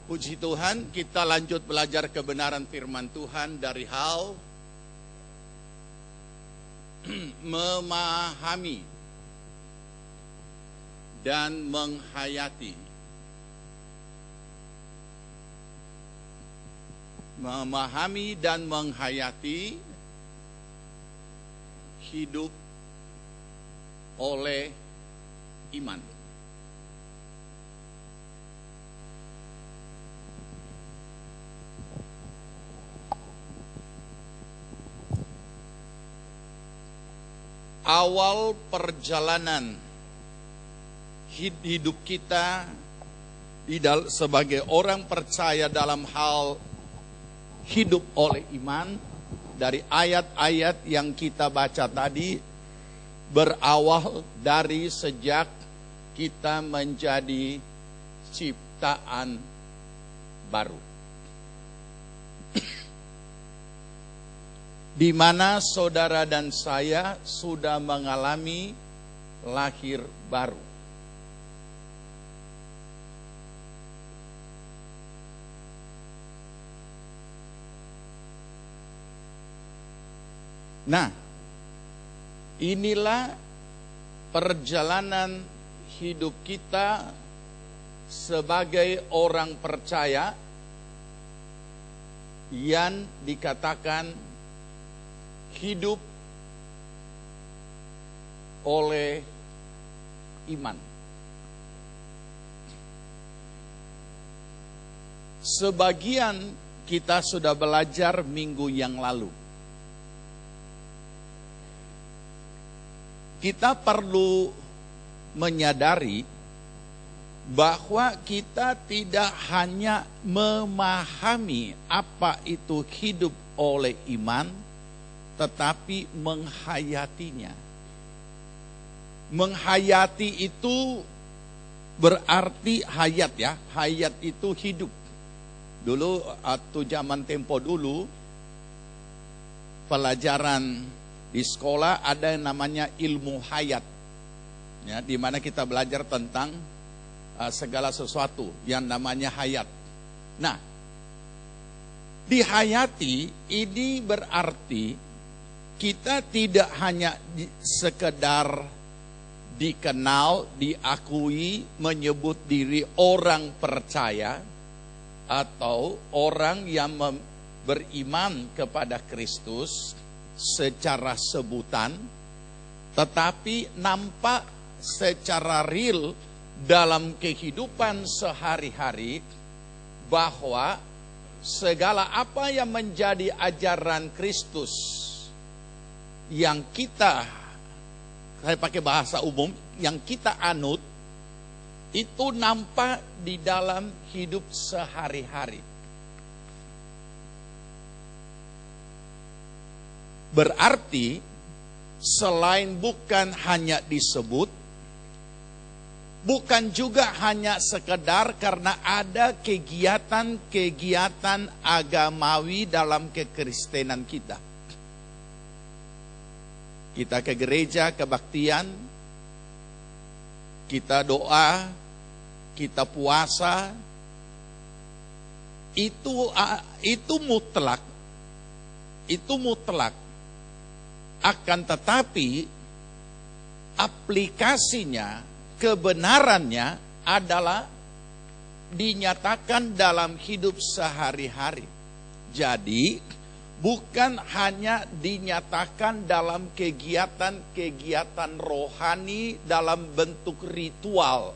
Puji Tuhan, kita lanjut belajar kebenaran firman Tuhan dari hal memahami dan menghayati. Memahami dan menghayati hidup oleh iman. Awal perjalanan hidup kita sebagai orang percaya dalam hal hidup oleh iman, dari ayat-ayat yang kita baca tadi, berawal dari sejak kita menjadi ciptaan baru, di mana saudara dan saya sudah mengalami lahir baru. Nah, inilah perjalanan hidup kita sebagai orang percaya yang dikatakan hidup oleh iman. Sebagian kita sudah belajar minggu yang lalu. Kita perlu menyadari bahwa kita tidak hanya memahami apa itu hidup oleh iman, tetapi menghayatinya. Menghayati itu berarti hayat ya, hayat itu hidup. Dulu atau zaman tempo dulu, pelajaran di sekolah ada yang namanya ilmu hayat, ya, di mana kita belajar tentang segala sesuatu yang namanya hayat. Nah, dihayati ini berarti kita tidak hanya sekedar dikenal, diakui, menyebut diri orang percaya atau orang yang beriman kepada Kristus secara sebutan, tetapi nampak secara real dalam kehidupan sehari-hari bahwa segala apa yang menjadi ajaran Kristus yang kita, saya pakai bahasa umum, yang kita anut, itu nampak di dalam hidup sehari-hari. Berarti selain bukan hanya disebut, bukan juga hanya sekedar karena ada kegiatan-kegiatan agamawi dalam kekristenan kita. Kita ke gereja, kebaktian, kita doa, kita puasa, itu mutlak. Itu mutlak. Akan tetapi aplikasinya, kebenarannya adalah dinyatakan dalam hidup sehari-hari. Jadi bukan hanya dinyatakan dalam kegiatan-kegiatan rohani dalam bentuk ritual,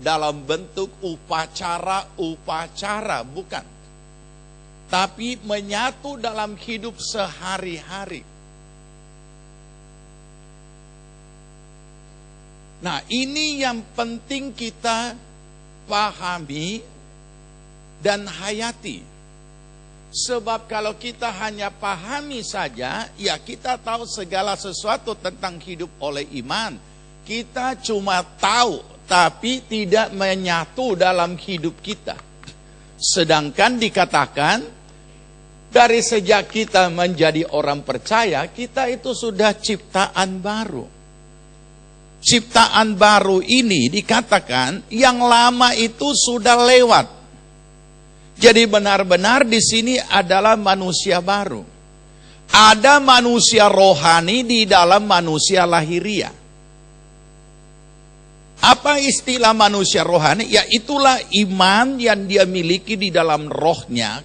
dalam bentuk upacara-upacara, bukan. Tapi menyatu dalam hidup sehari-hari. Nah, ini yang penting kita pahami dan hayati. Sebab kalau kita hanya pahami saja, ya kita tahu segala sesuatu tentang hidup oleh iman. Kita cuma tahu, tapi tidak menyatu dalam hidup kita. Sedangkan dikatakan, dari sejak kita menjadi orang percaya, kita itu sudah ciptaan baru. Ciptaan baru ini dikatakan yang lama itu sudah lewat. Jadi benar-benar di sini adalah manusia baru. Ada manusia rohani di dalam manusia lahiriah. Apa istilah manusia rohani? Ya itulah iman yang dia miliki di dalam rohnya,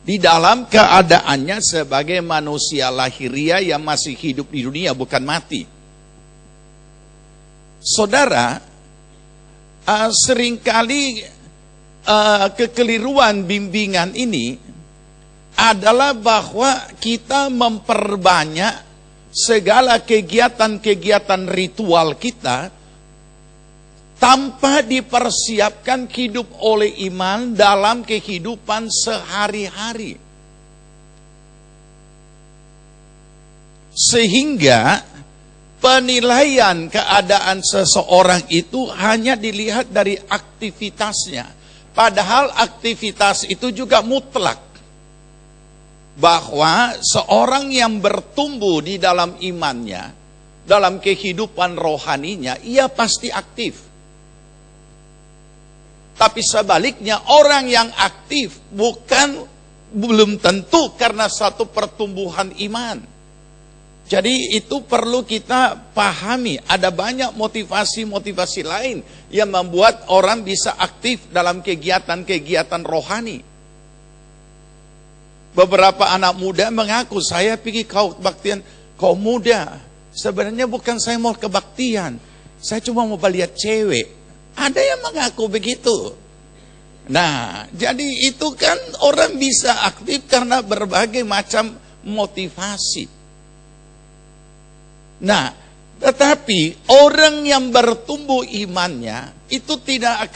di dalam keadaannya sebagai manusia lahiriah yang masih hidup di dunia, bukan mati. Saudara, seringkali kekeliruan bimbingan ini adalah bahwa kita memperbanyak segala kegiatan-kegiatan ritual kita tanpa dipersiapkan hidup oleh iman dalam kehidupan sehari-hari. Sehingga penilaian keadaan seseorang itu hanya dilihat dari aktivitasnya. Padahal aktivitas itu juga mutlak. Bahwa seorang yang bertumbuh di dalam imannya, dalam kehidupan rohaninya, ia pasti aktif. Tapi sebaliknya orang yang aktif belum tentu karena satu pertumbuhan iman. Jadi itu perlu kita pahami. Ada banyak motivasi-motivasi lain yang membuat orang bisa aktif dalam kegiatan-kegiatan rohani. Beberapa anak muda mengaku, saya pergi kebaktian kaum muda. Sebenarnya bukan saya mau kebaktian, saya cuma mau lihat cewek. Ada yang mengaku begitu. Nah, jadi itu kan orang bisa aktif karena berbagai macam motivasi. Nah, tetapi orang yang bertumbuh imannya itu tidak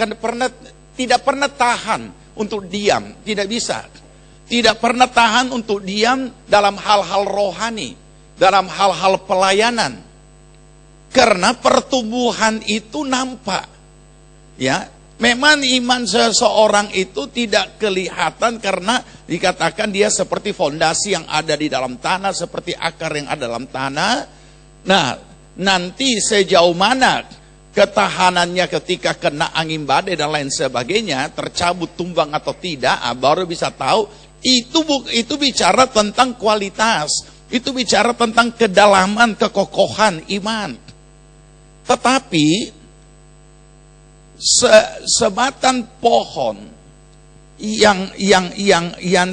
pernah tahan untuk diam, tidak bisa. Tidak pernah tahan untuk diam dalam hal-hal rohani, dalam hal-hal pelayanan. Karena pertumbuhan itu nampak. Ya, memang iman seseorang itu tidak kelihatan karena dikatakan dia seperti fondasi yang ada di dalam tanah, seperti akar yang ada dalam tanah. Nah, nanti sejauh mana ketahanannya ketika kena angin badai dan lain sebagainya, tercabut, tumbang atau tidak, baru bisa tahu. Itu bicara tentang kualitas, itu bicara tentang kedalaman, kekokohan iman. Tetapi sebatang pohon yang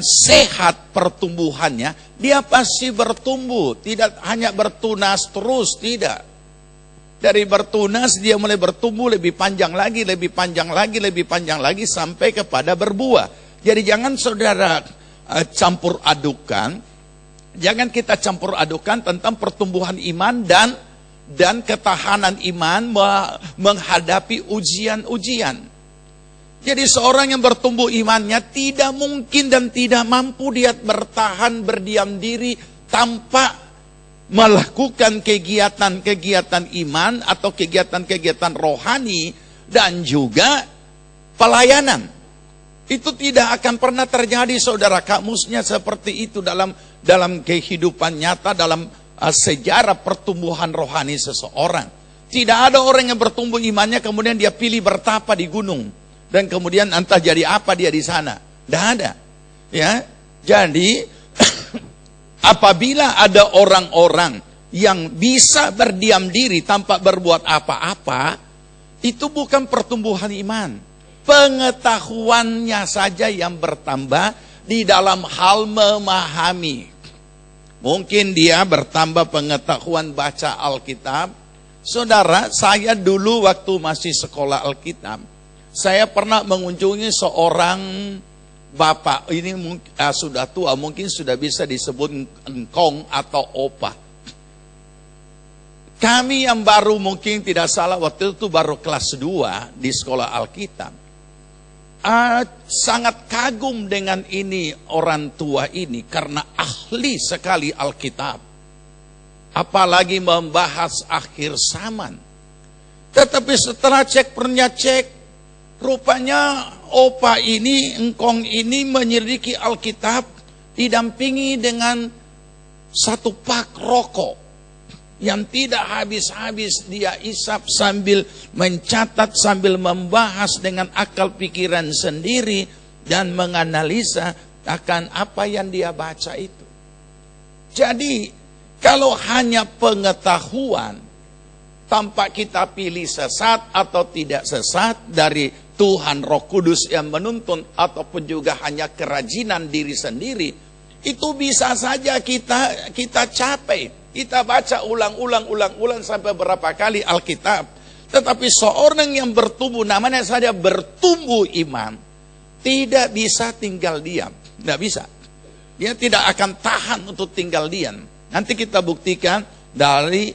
sehat pertumbuhannya, dia pasti bertumbuh, tidak hanya bertunas terus, tidak. Dari bertunas dia mulai bertumbuh lebih panjang lagi, lebih panjang lagi, lebih panjang lagi sampai kepada berbuah. Jadi jangan saudara campur adukan, jangan kita campur adukan tentang pertumbuhan iman dan ketahanan iman menghadapi ujian-ujian. Jadi seorang yang bertumbuh imannya tidak mungkin dan tidak mampu dia bertahan berdiam diri tanpa melakukan kegiatan-kegiatan iman atau kegiatan-kegiatan rohani dan juga pelayanan. Itu tidak akan pernah terjadi, saudara. Kamusnya seperti itu dalam kehidupan nyata, dalam sejarah pertumbuhan rohani seseorang. Tidak ada orang yang bertumbuh imannya kemudian dia pilih bertapa di gunung dan kemudian entah jadi apa dia di sana. Tidak ada. Ya. Jadi apabila ada orang-orang yang bisa berdiam diri tanpa berbuat apa-apa, itu bukan pertumbuhan iman. Pengetahuannya saja yang bertambah di dalam hal memahami. Mungkin dia bertambah pengetahuan baca Alkitab. Saudara, saya dulu waktu masih sekolah Alkitab, saya pernah mengunjungi seorang bapak. Ini sudah tua, mungkin sudah bisa disebut engkong atau opa. Kami yang baru mungkin tidak salah waktu itu baru kelas 2 di sekolah Alkitab. Sangat kagum dengan ini orang tua ini karena ahli sekali Alkitab. Apalagi membahas akhir zaman. Tetapi setelah cek rupanya opa ini, engkong ini menyelidiki Alkitab didampingi dengan satu pak rokok yang tidak habis-habis dia isap sambil mencatat, sambil membahas dengan akal pikiran sendiri. dan menganalisa akan apa yang dia baca itu. Jadi kalau hanya pengetahuan tanpa kita pilih sesat atau tidak sesat dari Tuhan Roh Kudus yang menuntun, ataupun juga hanya kerajinan diri sendiri, itu bisa saja kita capai. Kita baca ulang sampai berapa kali Alkitab. Tetapi seorang yang bertumbuh, namanya saja bertumbuh iman, tidak bisa tinggal diam. Tidak bisa. Dia tidak akan tahan untuk tinggal diam. Nanti kita buktikan dari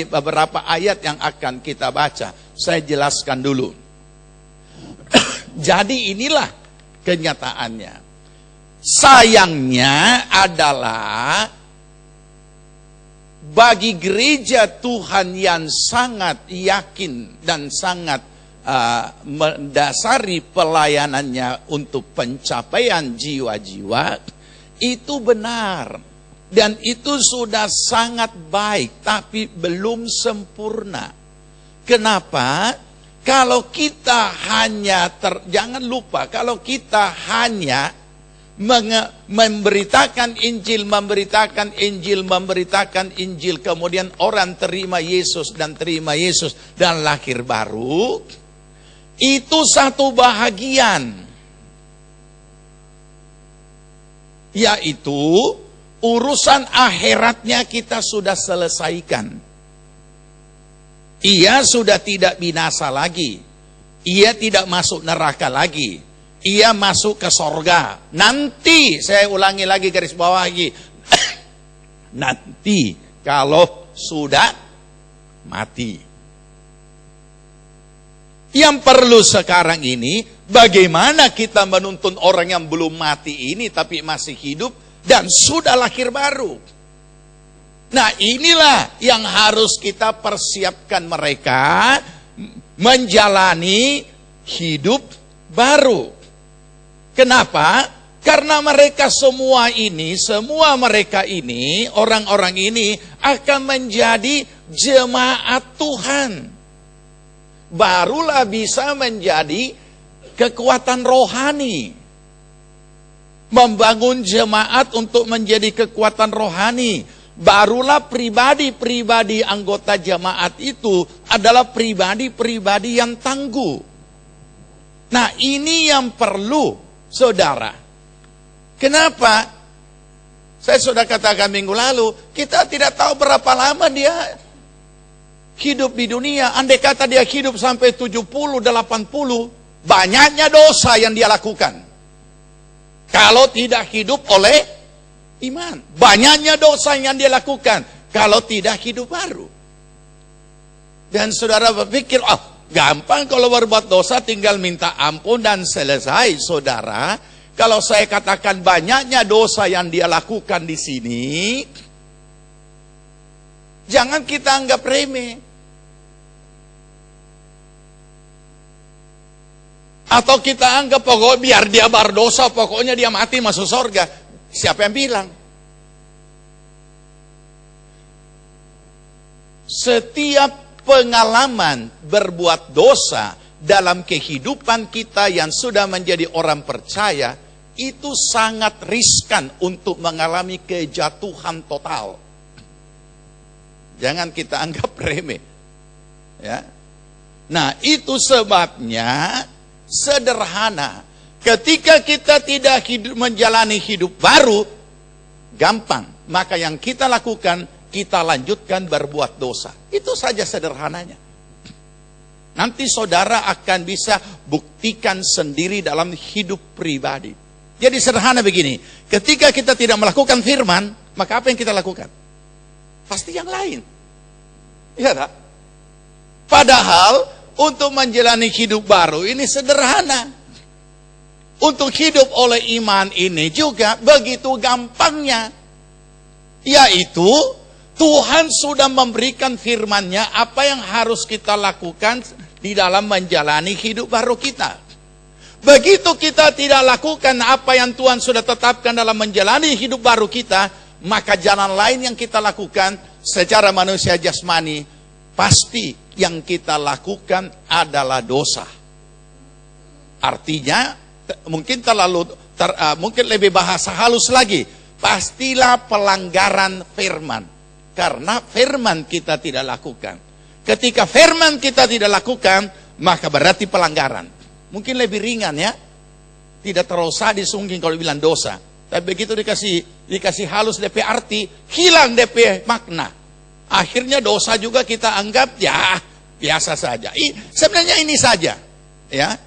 beberapa ayat yang akan kita baca. Saya jelaskan dulu. Jadi inilah kenyataannya. Sayangnya adalah bagi gereja Tuhan yang sangat yakin dan sangat mendasari pelayanannya untuk pencapaian jiwa-jiwa, itu benar. Dan itu sudah sangat baik, tapi belum sempurna. Kenapa? Kalau kita hanya, jangan lupa, kalau kita hanya memberitakan Injil, kemudian orang terima Yesus dan lahir baru, itu satu bahagian, yaitu urusan akhiratnya kita sudah selesaikan. Ia sudah tidak binasa lagi, ia tidak masuk neraka lagi, ia masuk ke sorga. Nanti, saya ulangi lagi, garis bawahi, nanti kalau sudah mati. Yang perlu sekarang ini, bagaimana kita menuntun orang yang belum mati ini tapi masih hidup dan sudah lahir baru. Nah, inilah yang harus kita persiapkan mereka menjalani hidup baru. Kenapa? Karena mereka semua mereka ini, orang-orang ini akan menjadi jemaat Tuhan. Barulah bisa menjadi kekuatan rohani. Membangun jemaat untuk menjadi kekuatan rohani. Barulah pribadi-pribadi anggota jemaat itu adalah pribadi-pribadi yang tangguh. Nah, ini yang perlu, saudara. Kenapa? Saya sudah katakan minggu lalu, kita tidak tahu berapa lama dia hidup di dunia. Andai kata dia hidup sampai 70, 80, banyaknya dosa yang dia lakukan. Kalau tidak hidup oleh iman, banyaknya dosa yang dia lakukan kalau tidak hidup baru. Dan saudara berpikir, gampang kalau berbuat dosa tinggal minta ampun dan selesai. Saudara, kalau saya katakan banyaknya dosa yang dia lakukan di sini, jangan kita anggap remeh. Atau kita anggap pokoknya biar dia berdosa, pokoknya dia mati masuk surga. Siapa yang bilang? Setiap pengalaman berbuat dosa dalam kehidupan kita yang sudah menjadi orang percaya, itu sangat riskan untuk mengalami kejatuhan total. Jangan kita anggap remeh. Ya. Nah, itu sebabnya sederhana. Ketika kita tidak menjalani hidup baru, gampang. Maka yang kita lakukan, kita lanjutkan berbuat dosa. Itu saja sederhananya. Nanti saudara akan bisa buktikan sendiri dalam hidup pribadi. Jadi sederhana begini, ketika kita tidak melakukan firman, maka apa yang kita lakukan? Pasti yang lain. Iya tak? Padahal untuk menjalani hidup baru ini sederhana. Untuk hidup oleh iman ini juga begitu gampangnya. Yaitu Tuhan sudah memberikan firman-Nya apa yang harus kita lakukan di dalam menjalani hidup baru kita. Begitu kita tidak lakukan apa yang Tuhan sudah tetapkan dalam menjalani hidup baru kita, maka jalan lain yang kita lakukan secara manusia jasmani, pasti yang kita lakukan adalah dosa. Artinya mungkin mungkin lebih bahasa halus lagi, pastilah pelanggaran firman. Karena firman kita tidak lakukan. Ketika firman kita tidak lakukan, maka berarti pelanggaran. Mungkin lebih ringan ya. Tidak terlalu sadis mungkin kalau bilang dosa. Tapi begitu dikasih halus DP arti, hilang DP makna. Akhirnya dosa juga kita anggap ya biasa saja. Sebenarnya ini saja. Ya.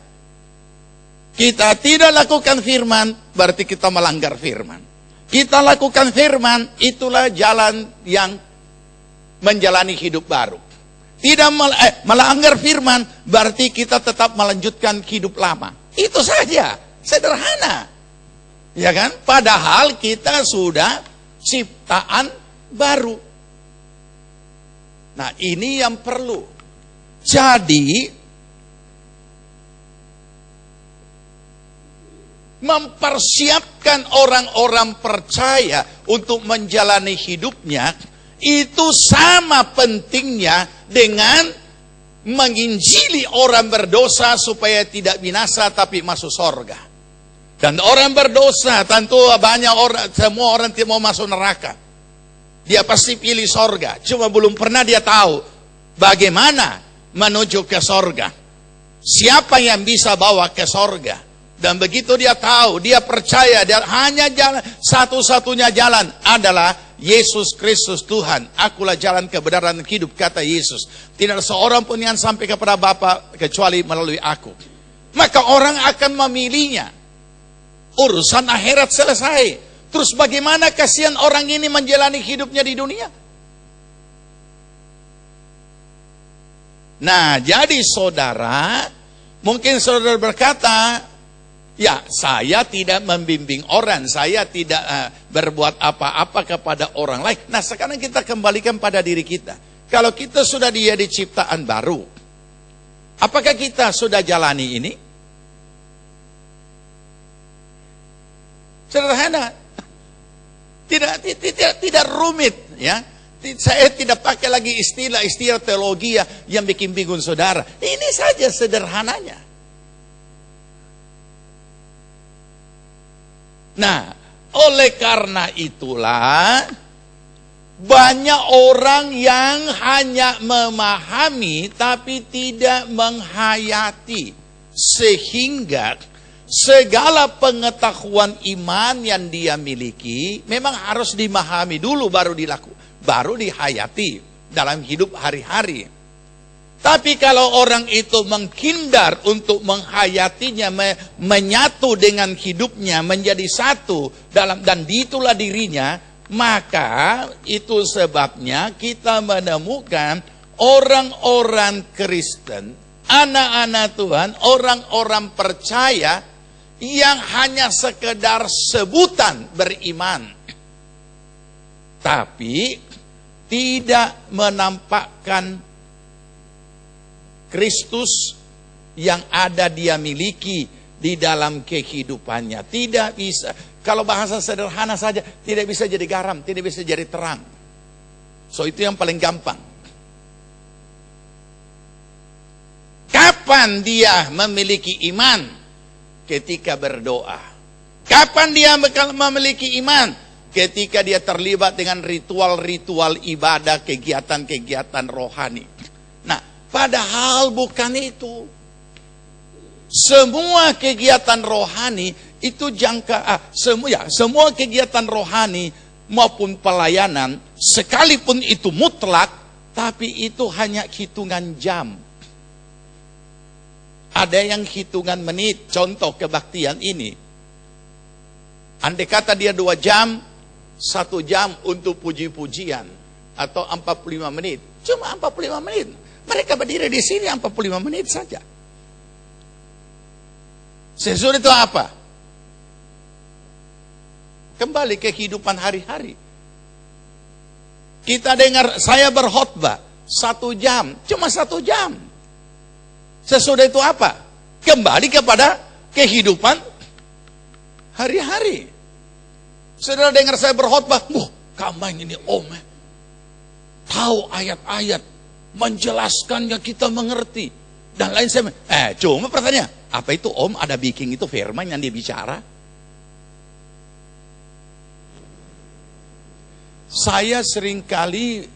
Kita tidak lakukan firman, berarti kita melanggar firman. Kita lakukan firman, itulah jalan yang menjalani hidup baru. Tidak melanggar firman, berarti kita tetap melanjutkan hidup lama. Itu saja, sederhana. Ya kan? Padahal kita sudah ciptaan baru. Nah, ini yang perlu. Jadi, mempersiapkan orang-orang percaya untuk menjalani hidupnya itu sama pentingnya dengan menginjili orang berdosa supaya tidak binasa tapi masuk surga. Dan orang berdosa tentu banyak orang, semua orang tidak mau masuk neraka. Dia pasti pilih surga, cuma belum pernah dia tahu bagaimana menuju ke surga. Siapa yang bisa bawa ke surga? Dan begitu dia tahu, dia percaya, dia hanya jalan, satu-satunya jalan adalah Yesus Kristus Tuhan. Akulah jalan kebenaran dan hidup, kata Yesus. Tidak ada seorang pun yang sampai kepada Bapa kecuali melalui aku. Maka orang akan memilihnya. Urusan akhirat selesai. Terus bagaimana kasihan orang ini menjalani hidupnya di dunia? Nah, jadi saudara, mungkin saudara berkata, ya, saya tidak membimbing orang, saya tidak berbuat apa-apa kepada orang lain. Nah, sekarang kita kembalikan pada diri kita. Kalau kita sudah jadi ciptaan baru, apakah kita sudah jalani ini? Sederhana. Tidak rumit, ya. Saya tidak pakai lagi istilah teologi yang bikin bingung saudara. Ini saja sederhananya. Nah, oleh karena itulah banyak orang yang hanya memahami tapi tidak menghayati, sehingga segala pengetahuan iman yang dia miliki memang harus dimahami dulu baru dihayati dalam hidup hari-hari. Tapi kalau orang itu menghindar untuk menghayatinya, menyatu dengan hidupnya, menjadi satu dan itulah dirinya, maka itu sebabnya kita menemukan orang-orang Kristen, anak-anak Tuhan, orang-orang percaya yang hanya sekedar sebutan beriman, tapi tidak menampakkan Kristus yang ada dia miliki di dalam kehidupannya. Tidak bisa, kalau bahasa sederhana saja, tidak bisa jadi garam, tidak bisa jadi terang. So itu yang paling gampang. Kapan dia memiliki iman? Ketika berdoa. Kapan dia memiliki iman? Ketika dia terlibat dengan ritual-ritual ibadah, kegiatan-kegiatan rohani. Nah, padahal bukan itu. Semua kegiatan rohani itu semua kegiatan rohani maupun pelayanan, sekalipun itu mutlak, tapi itu hanya hitungan jam. Ada yang hitungan menit, contoh kebaktian ini. Andai kata dia 2 jam, 1 jam untuk puji-pujian, atau 45 menit. Cuma 45 menit. Mereka berdiri di sini 45 menit saja. Sesudah itu apa? Kembali ke kehidupan hari-hari. Kita dengar saya berkhotbah 1 jam, cuma 1 jam. Sesudah itu apa? Kembali kepada kehidupan hari-hari. Saudara dengar saya berkhotbah, kamu ini tahu ayat-ayat, menjelaskannya kita mengerti, dan lain sebagainya. Cuma pertanyaan, Apa itu Om? Ada bikin itu firman yang dia bicara. Saya seringkali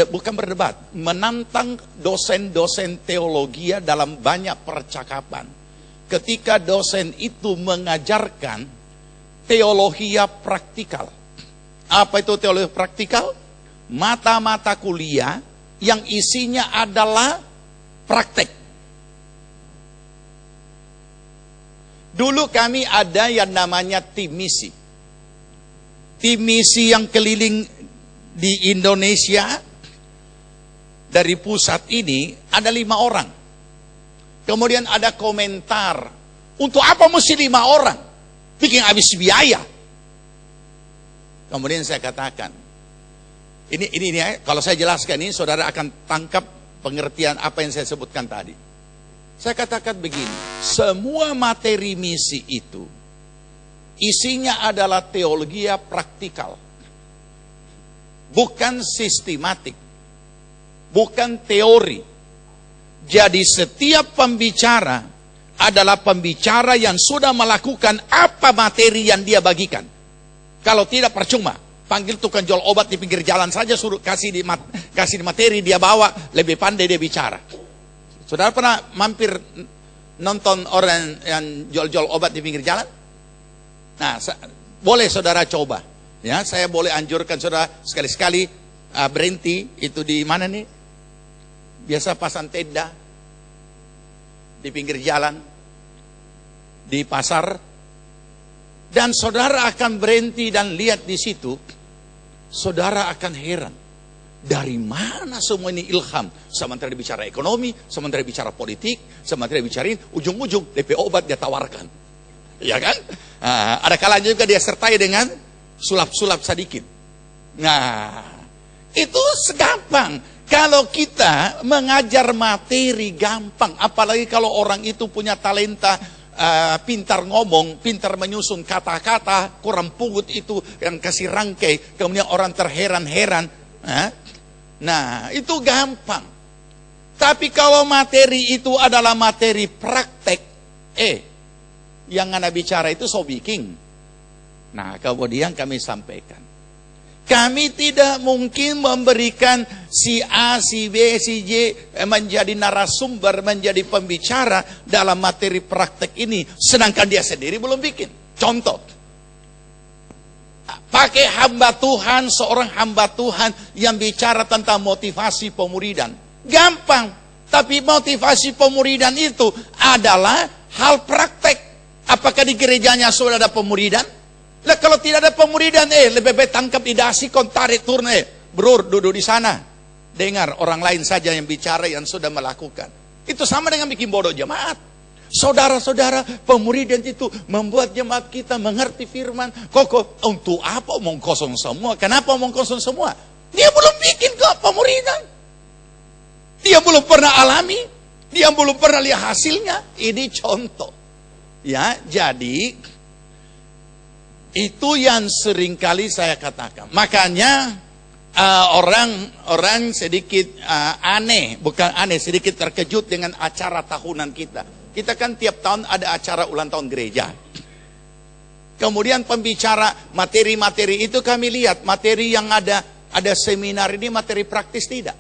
bukan berdebat, menantang dosen-dosen teologi dalam banyak percakapan. Ketika dosen itu mengajarkan teologi praktikal. Apa itu teologi praktikal? Mata-mata kuliah yang isinya adalah praktek. Dulu kami ada yang namanya tim misi. Tim misi yang keliling di Indonesia, dari pusat ini ada 5 orang. Kemudian ada komentar, untuk apa mesti 5 orang? Bikin habis biaya. Kemudian saya katakan, ini kalau saya jelaskan ini, saudara akan tangkap pengertian apa yang saya sebutkan tadi. Saya katakan begini, semua materi misi itu isinya adalah teologi praktikal, bukan sistematik, bukan teori. Jadi setiap pembicara adalah pembicara yang sudah melakukan apa materi yang dia bagikan. Kalau tidak percuma, panggil tukang jual obat di pinggir jalan saja, suruh kasih di materi, dia bawa, lebih pandai dia bicara. Saudara pernah mampir nonton orang yang jual-jual obat di pinggir jalan? Nah, boleh saudara coba. Ya, saya boleh anjurkan saudara sekali-sekali berhenti itu di mana nih? Biasa pasang tenda di pinggir jalan, di pasar, dan saudara akan berhenti dan lihat di situ. Saudara akan heran, dari mana semua ini ilham? Sementara bicara ekonomi, sementara bicara politik, sementara bicarain ujung-ujung DP obat dia tawarkan, ya kan? Ada kalanya juga dia sertai dengan sulap-sulap sedikit. Nah, itu segampang. Kalau kita mengajar materi gampang, apalagi kalau orang itu punya talenta, pintar ngomong, pintar menyusun kata-kata, kurang pungut itu yang kasih rangkai, kemudian orang terheran-heran. Nah, itu gampang. Tapi kalau materi itu adalah materi praktek, yang Anda bicara itu sobiking. Nah, kemudian kami sampaikan, kami tidak mungkin memberikan si A, si B, si J menjadi narasumber, menjadi pembicara dalam materi praktek ini, sedangkan dia sendiri belum bikin. Contoh, pakai hamba Tuhan, seorang hamba Tuhan yang bicara tentang motivasi pemuridan. Gampang, tapi motivasi pemuridan itu adalah hal praktek. Apakah di gerejanya sudah ada pemuridan? Lah kalau tidak ada pemuridan, lebih baik tangkap di dasi, kon tarik turun, bro, duduk di sana. Dengar orang lain saja yang bicara yang sudah melakukan. Itu sama dengan bikin bodoh jemaat. Saudara-saudara, pemuridan itu membuat jemaat kita mengerti firman. Kok untuk apa omong kosong semua? Kenapa omong kosong semua? Dia belum bikin kok pemuridan. Dia belum pernah alami. Dia belum pernah lihat hasilnya. Ini contoh. Ya, jadi itu yang seringkali saya katakan. Makanya orang sedikit aneh, bukan aneh, sedikit terkejut dengan acara tahunan kita. Kita kan tiap tahun ada acara ulang tahun gereja. Kemudian pembicara materi-materi itu kami lihat, materi yang ada seminar ini materi praktis tidak?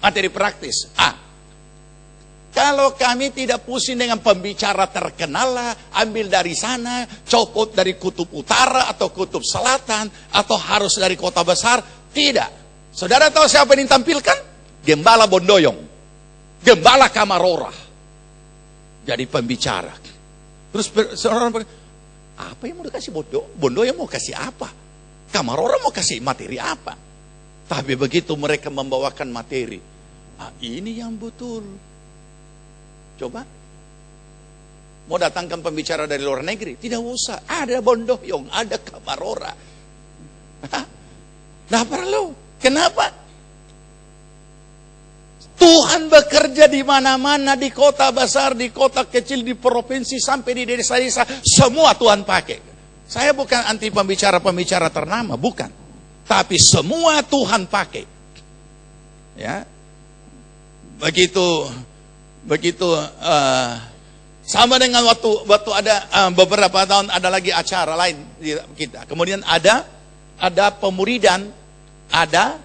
Materi praktis. Kalau kami tidak pusing dengan pembicara terkenal lah, ambil dari sana, copot dari kutub utara atau kutub selatan, atau harus dari kota besar, tidak. Saudara tahu siapa yang ditampilkan? Gembala Bondoyong, Gembala Kamarora, jadi pembicara. Terus seorang apa yang mau dikasih Bondoyong mau kasih apa? Kamarora mau kasih materi apa? Tapi begitu mereka membawakan materi, ini yang betul. Coba, mau datangkan pembicara dari luar negeri? Tidak usah, ada Bondoyong, ada Kamarora. Nah perlu, kenapa? Tuhan bekerja di mana-mana, di kota besar, di kota kecil, di provinsi, sampai di desa-desa, semua Tuhan pakai. Saya bukan anti pembicara-pembicara ternama, bukan. Tapi semua Tuhan pakai. Ya, begitu Begitu sama dengan waktu ada beberapa tahun ada lagi acara lain di kita. Kemudian ada pemuridan, ada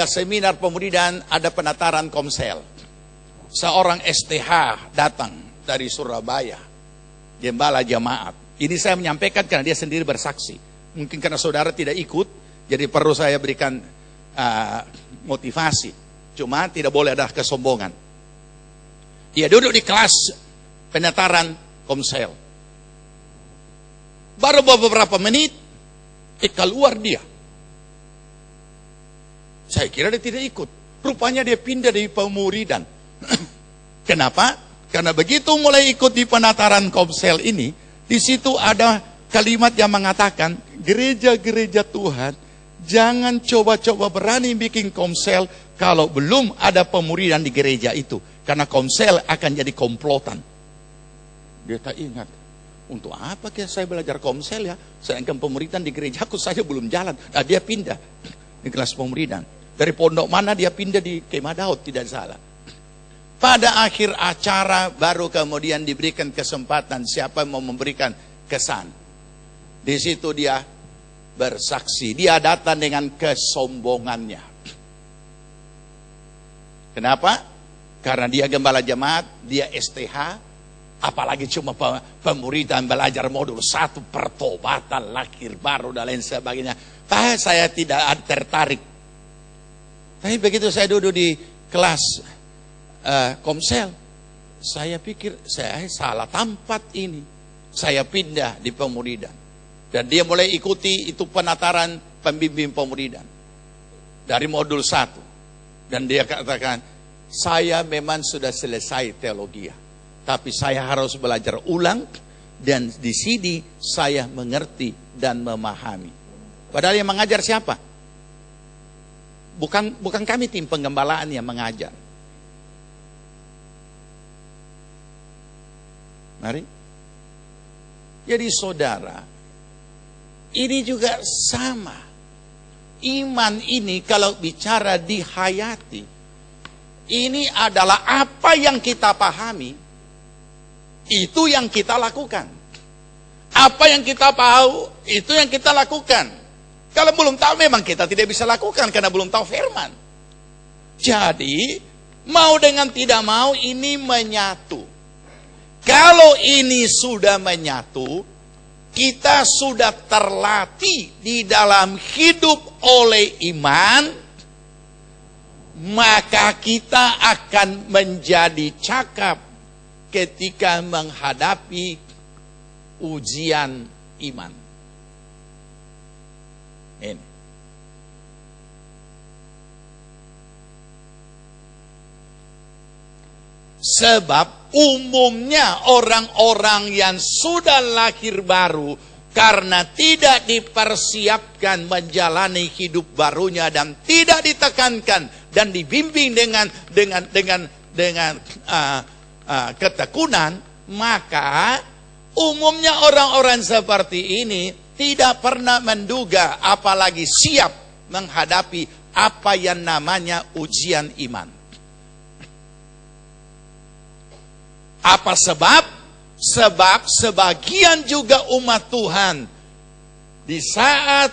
seminar pemuridan, ada penataran komsel. Seorang STH datang dari Surabaya, gembala jemaat. Ini saya menyampaikan karena dia sendiri bersaksi. Mungkin karena saudara tidak ikut, jadi perlu saya berikan motivasi. Cuma tidak boleh ada kesombongan. Dia duduk di kelas penataran komsel. Baru beberapa menit, keluar dia. Saya kira dia tidak ikut. Rupanya dia pindah dari pemuridan. Kenapa? Karena begitu mulai ikut di penataran komsel ini, di situ ada kalimat yang mengatakan, gereja-gereja Tuhan, jangan coba-coba berani bikin komsel kalau belum ada pemuridan di gereja itu. Karena komsel akan jadi komplotan. Dia tak ingat. Untuk apa saya belajar komsel ya? Sedangkan pemuridan di gerejaku saja belum jalan. Nah, dia pindah di kelas pemuridan. Dari pondok mana dia pindah di Kemah Daud, tidak salah. Pada akhir acara baru kemudian diberikan kesempatan siapa yang mau memberikan kesan. Di situ dia bersaksi. Dia datang dengan kesombongannya. Kenapa? Karena dia gembala jemaat, dia STH, apalagi cuma pemuridan belajar modul 1, pertobatan, lahir baru dan lain sebagainya. Saya tidak tertarik. Tapi begitu saya duduk di kelas komsel, saya pikir saya salah tempat ini. Saya pindah di pemuridan. Dan dia mulai ikuti itu penataran pembimbing pemuridan. Dari modul 1. Dan dia katakan, saya memang sudah selesai teologi, tapi saya harus belajar ulang. Dan di sini saya mengerti dan memahami. Padahal yang mengajar siapa? Bukan kami tim penggembalaan yang mengajar. Mari. Jadi saudara, ini juga sama. Iman ini kalau bicara dihayati, ini adalah apa yang kita pahami, itu yang kita lakukan. Apa yang kita tahu, itu yang kita lakukan. Kalau belum tahu memang kita tidak bisa lakukan karena belum tahu firman. Jadi, mau dengan tidak mau ini menyatu. Kalau ini sudah menyatu, kita sudah terlatih di dalam hidup oleh iman, maka kita akan menjadi cakap ketika menghadapi ujian iman. Ini. Sebab umumnya orang-orang yang sudah lahir baru karena tidak dipersiapkan menjalani hidup barunya dan tidak ditekankan dan dibimbing dengan ketekunan, maka umumnya orang-orang seperti ini tidak pernah menduga apalagi siap menghadapi apa yang namanya ujian iman. Apa sebab? Sebab sebagian juga umat Tuhan di saat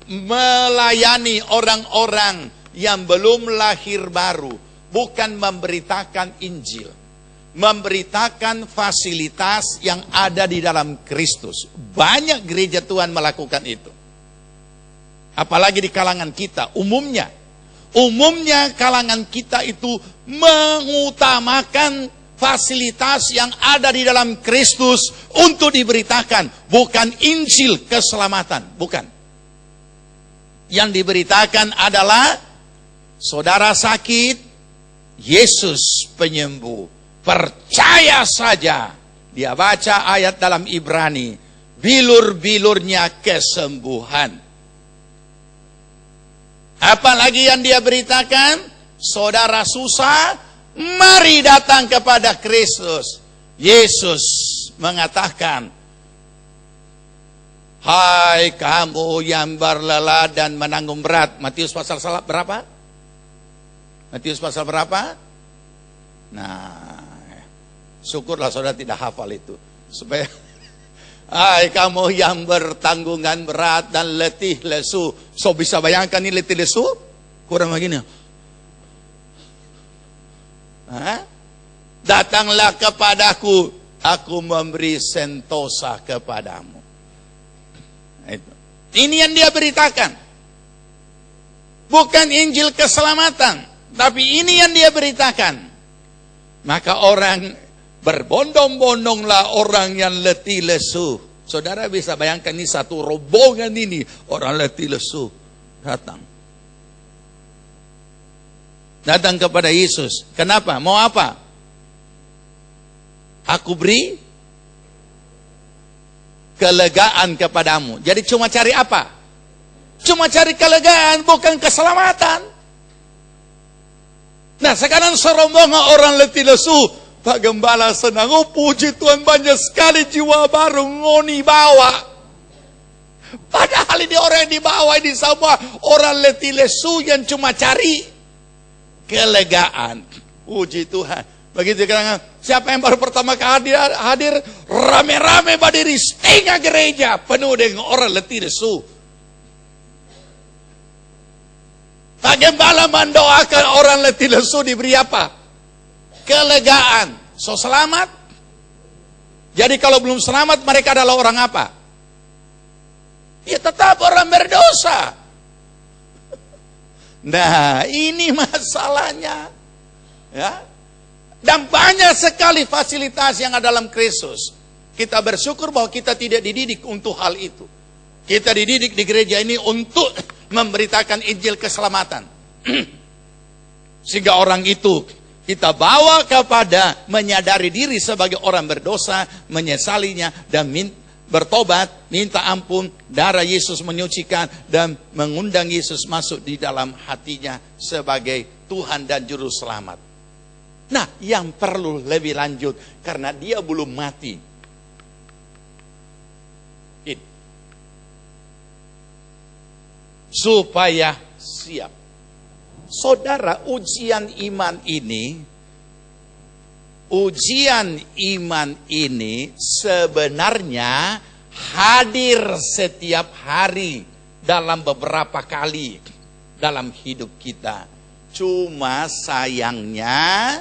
melayani orang-orang yang belum lahir baru, bukan memberitakan Injil, memberitakan fasilitas yang ada di dalam Kristus. Banyak gereja Tuhan melakukan itu. Apalagi di kalangan kita, umumnya kalangan kita itu mengutamakan fasilitas yang ada di dalam Kristus untuk diberitakan, bukan Injil keselamatan, bukan. Yang diberitakan adalah saudara sakit, Yesus penyembuh. Percaya saja. Dia baca ayat dalam Ibrani, bilur-bilurnya kesembuhan. Apalagi yang dia beritakan, saudara susah, mari datang kepada Kristus. Yesus mengatakan, hai kamu yang berlelah dan menanggung berat. Matius pasal berapa? Matius pasal berapa? Nah, syukurlah saudara tidak hafal itu. Supaya, hai kamu yang bertanggungan berat dan letih lesu. So bisa bayangkan ini letih lesu? Kurang begini. Hah? Datanglah kepadaku, aku memberi sentosa kepadamu. Itu. Ini yang dia beritakan. Bukan Injil keselamatan, tapi ini yang dia beritakan. Maka orang berbondong-bondonglah orang yang letih lesu. Saudara bisa bayangkan ini satu rombongan ini, orang letih lesu datang. Datang kepada Yesus. Kenapa? Mau apa? Aku beri kelegaan kepadamu. Jadi cuma cari apa? Cuma cari kelegaan, bukan keselamatan. Nah sekarang serombongan orang letih lesu. Pak Gembala senang. Oh puji Tuhan, banyak sekali jiwa baru ngoni bawa. Padahal ini orang yang dibawa ini semua orang letih lesu yang cuma cari kelegaan. Puji Tuhan. Begitu kan, siapa yang baru pertama kali hadir rame-rame berdiri setengah gereja penuh dengan orang letih lesu. Pak Gembala mendoakan orang letih lesu diberi apa? Kelegaan. So selamat. Jadi kalau belum selamat mereka adalah orang apa? Ya tetap orang berdosa. Nah ini masalahnya. Ya. Dan banyak sekali fasilitas yang ada dalam Kristus. Kita bersyukur bahwa kita tidak dididik untuk hal itu. Kita dididik di gereja ini untuk memberitakan Injil keselamatan. Sehingga orang itu kita bawa kepada menyadari diri sebagai orang berdosa, menyesalinya, dan bertobat, minta ampun, darah Yesus menyucikan, dan mengundang Yesus masuk di dalam hatinya sebagai Tuhan dan Juru Selamat. Nah, yang perlu lebih lanjut, karena dia belum mati. Supaya siap. Saudara, ujian iman ini sebenarnya hadir setiap hari dalam beberapa kali dalam hidup kita. Cuma sayangnya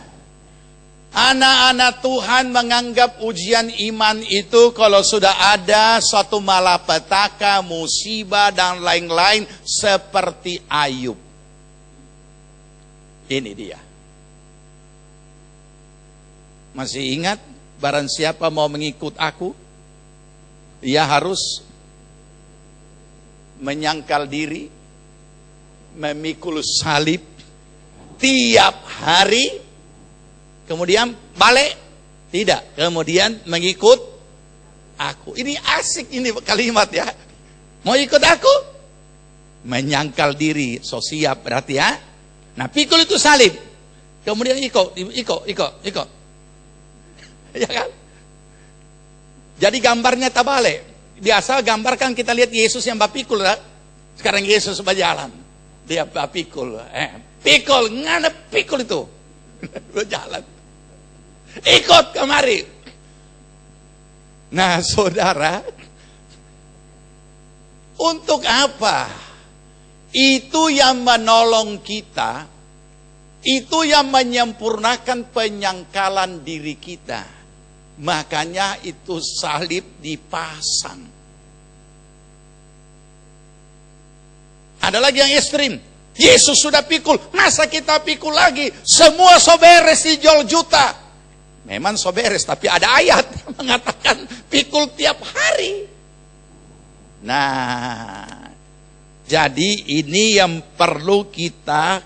anak-anak Tuhan menganggap ujian iman itu kalau sudah ada suatu malapetaka, musibah dan lain-lain seperti Ayub. Ini dia. Masih ingat, barang siapa mau mengikut aku, ia harus menyangkal diri, memikul salib tiap hari, kemudian balik, tidak, kemudian mengikut aku. Ini asik ini kalimat ya. Mau ikut aku? Menyangkal diri, so siap berarti ya. Nah pikul itu salib, kemudian ikut. Ya kan? Jadi gambarnya tabalik. Biasa gambarkan kita lihat Yesus yang bapikul ya. Sekarang Yesus berjalan, dia bapikul. Pikul, ngana pikul itu. Berjalan. Ikut kemari. Nah saudara, untuk apa? Itu yang menolong kita, itu yang menyempurnakan penyangkalan diri kita. Makanya itu salib dipasang. Ada lagi yang ekstrim. Yesus sudah pikul, masa kita pikul lagi? Semua soberes dijual juta. Memang soberes, tapi ada ayat yang mengatakan pikul tiap hari. Nah, jadi ini yang perlu kita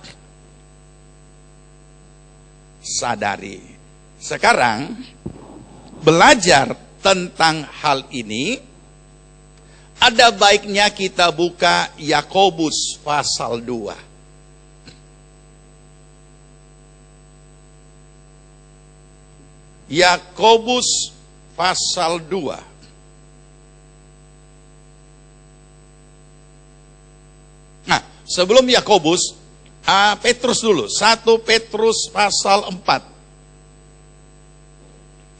sadari. Sekarang belajar tentang hal ini, ada baiknya kita buka Yakobus pasal 2. Yakobus pasal 2. Nah, sebelum Yakobus, Petrus dulu, 1 Petrus pasal 4.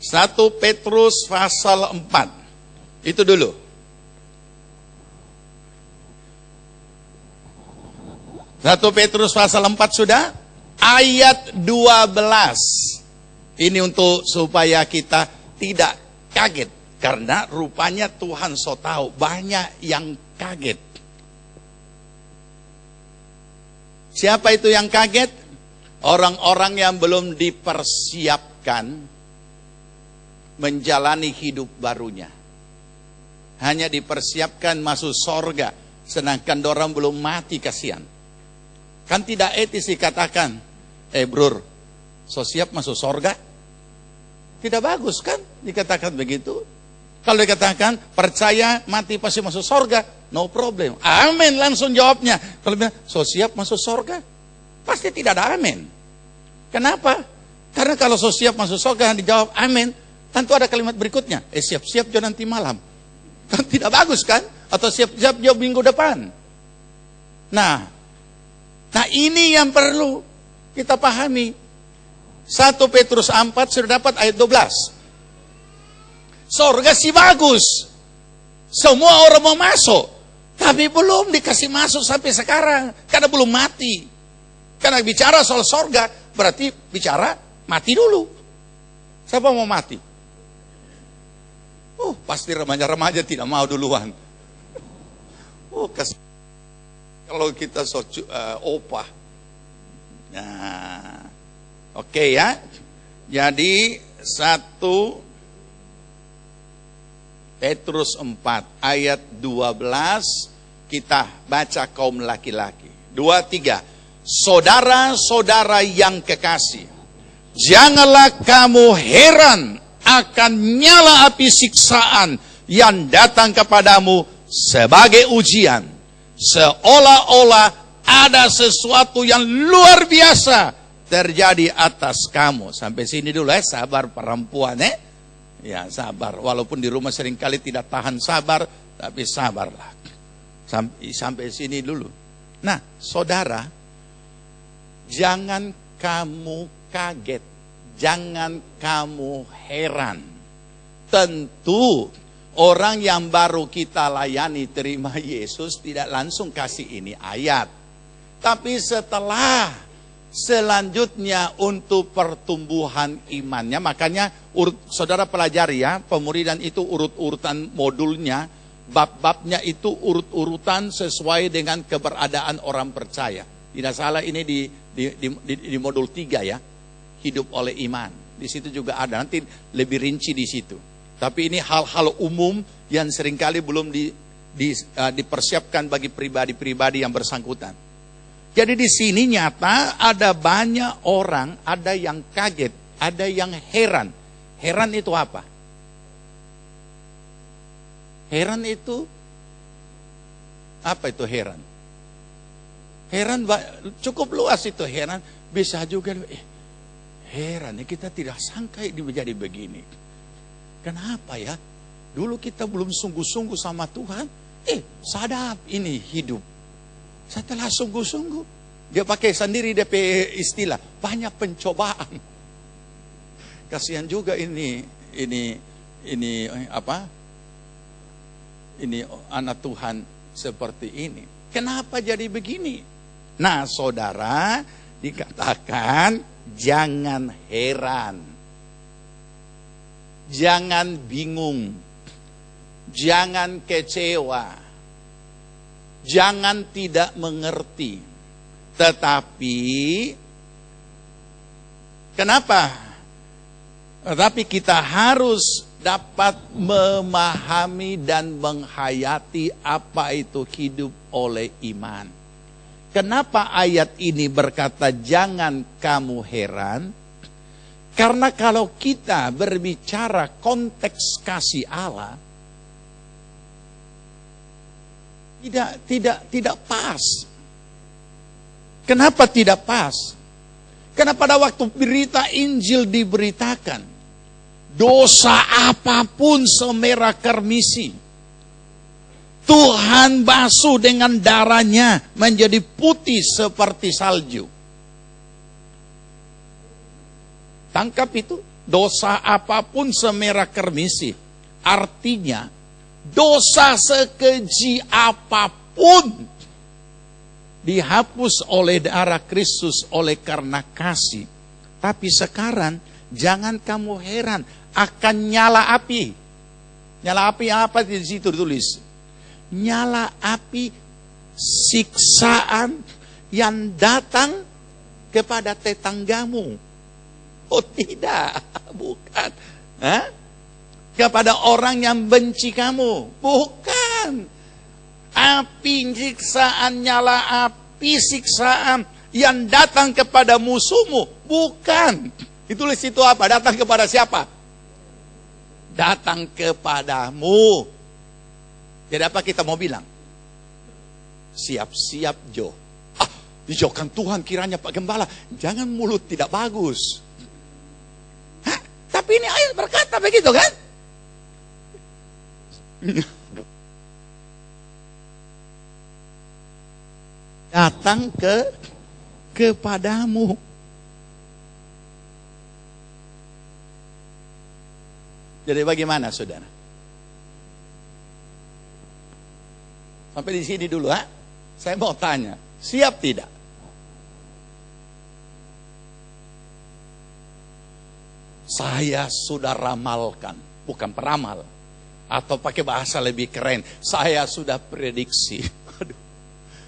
1 Petrus pasal 4. Itu dulu. Satu Petrus pasal 4 sudah? Ayat 12. Ini untuk supaya kita tidak kaget. Karena rupanya Tuhan so tahu banyak yang kaget. Siapa itu yang kaget? Orang-orang yang belum dipersiapkan menjalani hidup barunya. Hanya dipersiapkan masuk sorga, sedangkan orang belum mati, kasihan. Kan tidak etis dikatakan, bror, so siap masuk sorga? Tidak bagus kan dikatakan begitu. Kalau dikatakan percaya mati pasti masuk sorga, no problem. Amin langsung jawabnya. Kalau bilang so siap masuk sorga, pasti tidak ada amin. Kenapa? Karena kalau so siap masuk sorga dijawab amin, tentu ada kalimat berikutnya, siap-siap jo nanti malam. Kan tidak bagus kan? Atau siap-siap jo minggu depan. Nah ini yang perlu kita pahami. 1 Petrus 4 sudah dapat ayat 12. Sorga sih bagus. Semua orang mau masuk. Tapi belum dikasih masuk sampai sekarang. Karena belum mati. Karena bicara soal sorga, berarti bicara mati dulu. Siapa mau mati? Pasti remaja-remaja tidak mau duluan. Kalau kita opah. Nah, oke ya. Jadi 1 Petrus 4 ayat 12 kita baca kaum laki-laki. 2-3. Saudara-saudara yang kekasih, janganlah kamu heran akan nyala api siksaan yang datang kepadamu sebagai ujian, seolah-olah ada sesuatu yang luar biasa terjadi atas kamu. Sampai sini dulu ya, sabar perempuan ya, sabar. Walaupun di rumah seringkali tidak tahan sabar, tapi sabarlah. Sampai sini dulu. Nah, saudara, jangan kamu kaget. Jangan kamu heran. Tentu orang yang baru kita layani terima Yesus tidak langsung kasih ini ayat. Tapi selanjutnya untuk pertumbuhan imannya. Makanya saudara pelajari ya, pemuridan itu urut-urutan modulnya. Bab-babnya itu urut-urutan sesuai dengan keberadaan orang percaya. Tidak salah ini di modul 3 ya. Hidup oleh iman. Di situ juga ada, nanti lebih rinci di situ. Tapi ini hal-hal umum yang seringkali belum dipersiapkan bagi pribadi-pribadi yang bersangkutan. Jadi di sini nyata ada banyak orang, ada yang kaget, ada yang heran. Heran itu apa? Heran itu apa itu heran? Heran cukup luas itu heran. Bisa juga heran ya, kita tidak sangka ini menjadi begini. Kenapa ya? Dulu kita belum sungguh-sungguh sama Tuhan. Sadap ini hidup. Setelah sungguh-sungguh, dia pakai sendiri DP istilah, banyak pencobaan. Kasihan juga ini apa? Ini anak Tuhan seperti ini. Kenapa jadi begini? Nah, saudara, dikatakan jangan heran. Jangan bingung. Jangan kecewa. Jangan tidak mengerti. Tetapi kenapa? Tetapi kita harus dapat memahami dan menghayati apa itu hidup oleh iman. Kenapa ayat ini berkata jangan kamu heran? Karena kalau kita berbicara konteks kasih Allah, tidak pas. Kenapa tidak pas? Karena pada waktu berita Injil diberitakan, dosa apapun semerah kermisi, Tuhan basuh dengan darahnya menjadi putih seperti salju. Tangkap itu, dosa apapun semerah kermisi. Artinya, dosa sekeji apapun dihapus oleh darah Kristus oleh karena kasih. Tapi sekarang, jangan kamu heran, akan nyala api. Nyala api apa di situ ditulis? Nyala api siksaan yang datang kepada tetanggamu. Oh tidak, bukan. Hah? Kepada orang yang benci kamu. Bukan. Api siksaan, nyala api siksaan yang datang kepada musuhmu. Bukan. Ditulis itu apa? Datang kepada siapa? Datang kepadamu. Jadi apa kita mau bilang? Siap-siap Jo. Dijauhkan Tuhan kiranya Pak Gembala. Jangan mulut tidak bagus. Hah? Tapi ini ayat berkata begitu kan? Datang kepadamu. Jadi bagaimana saudara? Sampai di sini dulu, ha? Saya mau tanya, siap tidak? Saya sudah ramalkan, bukan peramal. Atau pakai bahasa lebih keren, saya sudah prediksi. Aduh,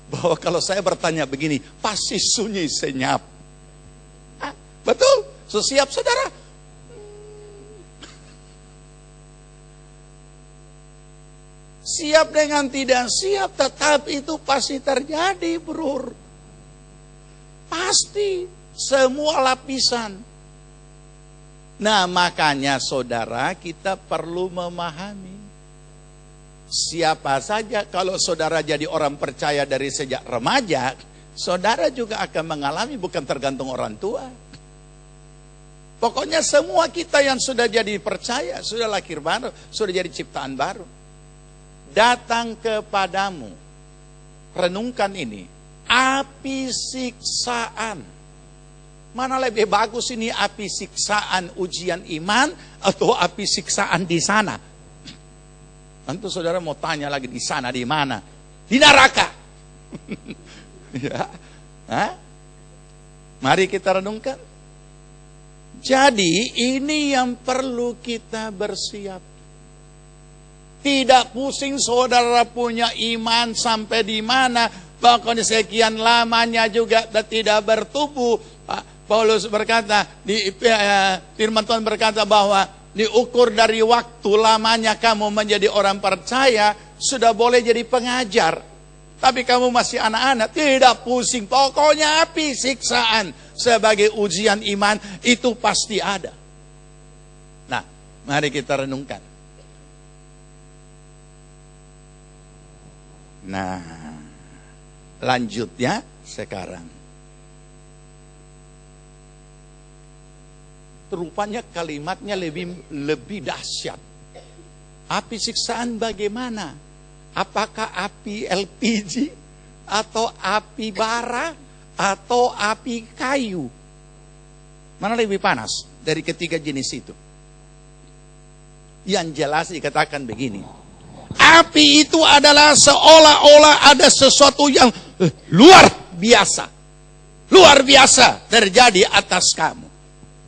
bahwa kalau saya bertanya begini, pasti sunyi senyap. Betul? So, siap saudara? Siap dengan tidak siap, tetap itu pasti terjadi, bro. Pasti, semua lapisan. Nah, makanya saudara, kita perlu memahami. Siapa saja, kalau saudara jadi orang percaya dari sejak remaja, saudara juga akan mengalami, bukan tergantung orang tua. Pokoknya semua kita yang sudah jadi percaya, sudah lahir baru, sudah jadi ciptaan baru. Datang kepadamu. Renungkan ini. Api siksaan. Mana lebih bagus ini, api siksaan ujian iman atau api siksaan di sana? Tentu saudara mau tanya lagi, di sana di mana? Di neraka. Ya. Hah? Mari kita renungkan. Jadi ini yang perlu kita bersiap. Tidak pusing saudara punya iman sampai di mana, bahkan sekian lamanya juga tidak bertumbuh. Paulus berkata, firman Tuhan berkata bahwa diukur dari waktu lamanya kamu menjadi orang percaya, sudah boleh jadi pengajar. Tapi kamu masih anak-anak, tidak pusing. Pokoknya api siksaan sebagai ujian iman itu pasti ada. Nah, mari kita renungkan. Nah, lanjutnya sekarang. Rupanya kalimatnya lebih dahsyat. Api siksaan bagaimana? Apakah api LPG atau api bara atau api kayu? Mana lebih panas dari ketiga jenis itu? Yang jelas dikatakan begini. Api itu adalah seolah-olah ada sesuatu yang luar biasa. Luar biasa terjadi atas kamu.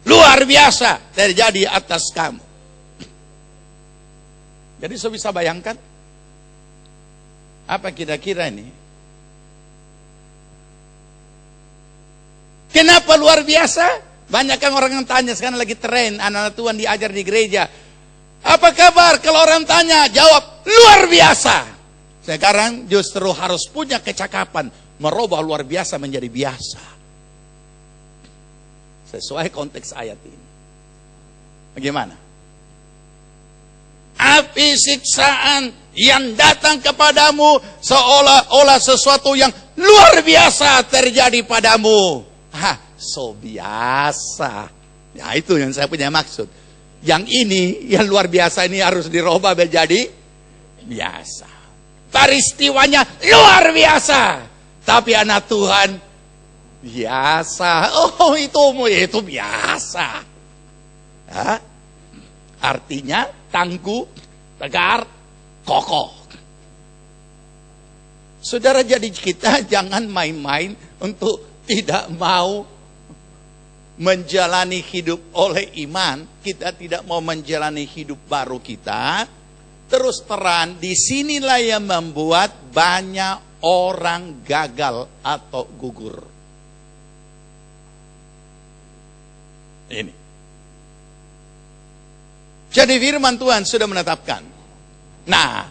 Luar biasa terjadi atas kamu. Jadi saya bisa bayangkan. Apa kira-kira ini? Kenapa luar biasa? Banyak kan orang yang tanya, sekarang lagi tren anak-anak Tuhan diajar di gereja. Apa kabar? Kalau orang tanya, jawab luar biasa. Sekarang justru harus punya kecakapan merubah luar biasa menjadi biasa. Sesuai konteks ayat ini. Bagaimana? Api siksaan yang datang kepadamu seolah-olah sesuatu yang luar biasa terjadi padamu. So biasa. Ya itu yang saya punya maksud. Yang ini, yang luar biasa ini harus dirubah menjadi biasa. peristiwanya luar biasa. Tapi anak Tuhan biasa. Oh, itu biasa. Hah? Artinya tangguh, tegar, kokoh. Saudara, jadi kita jangan main-main untuk tidak mau menjalani hidup oleh iman. Kita tidak mau menjalani hidup baru kita. Terus terang, disinilah yang membuat banyak orang gagal atau gugur. Ini. Jadi firman Tuhan sudah menetapkan. Nah,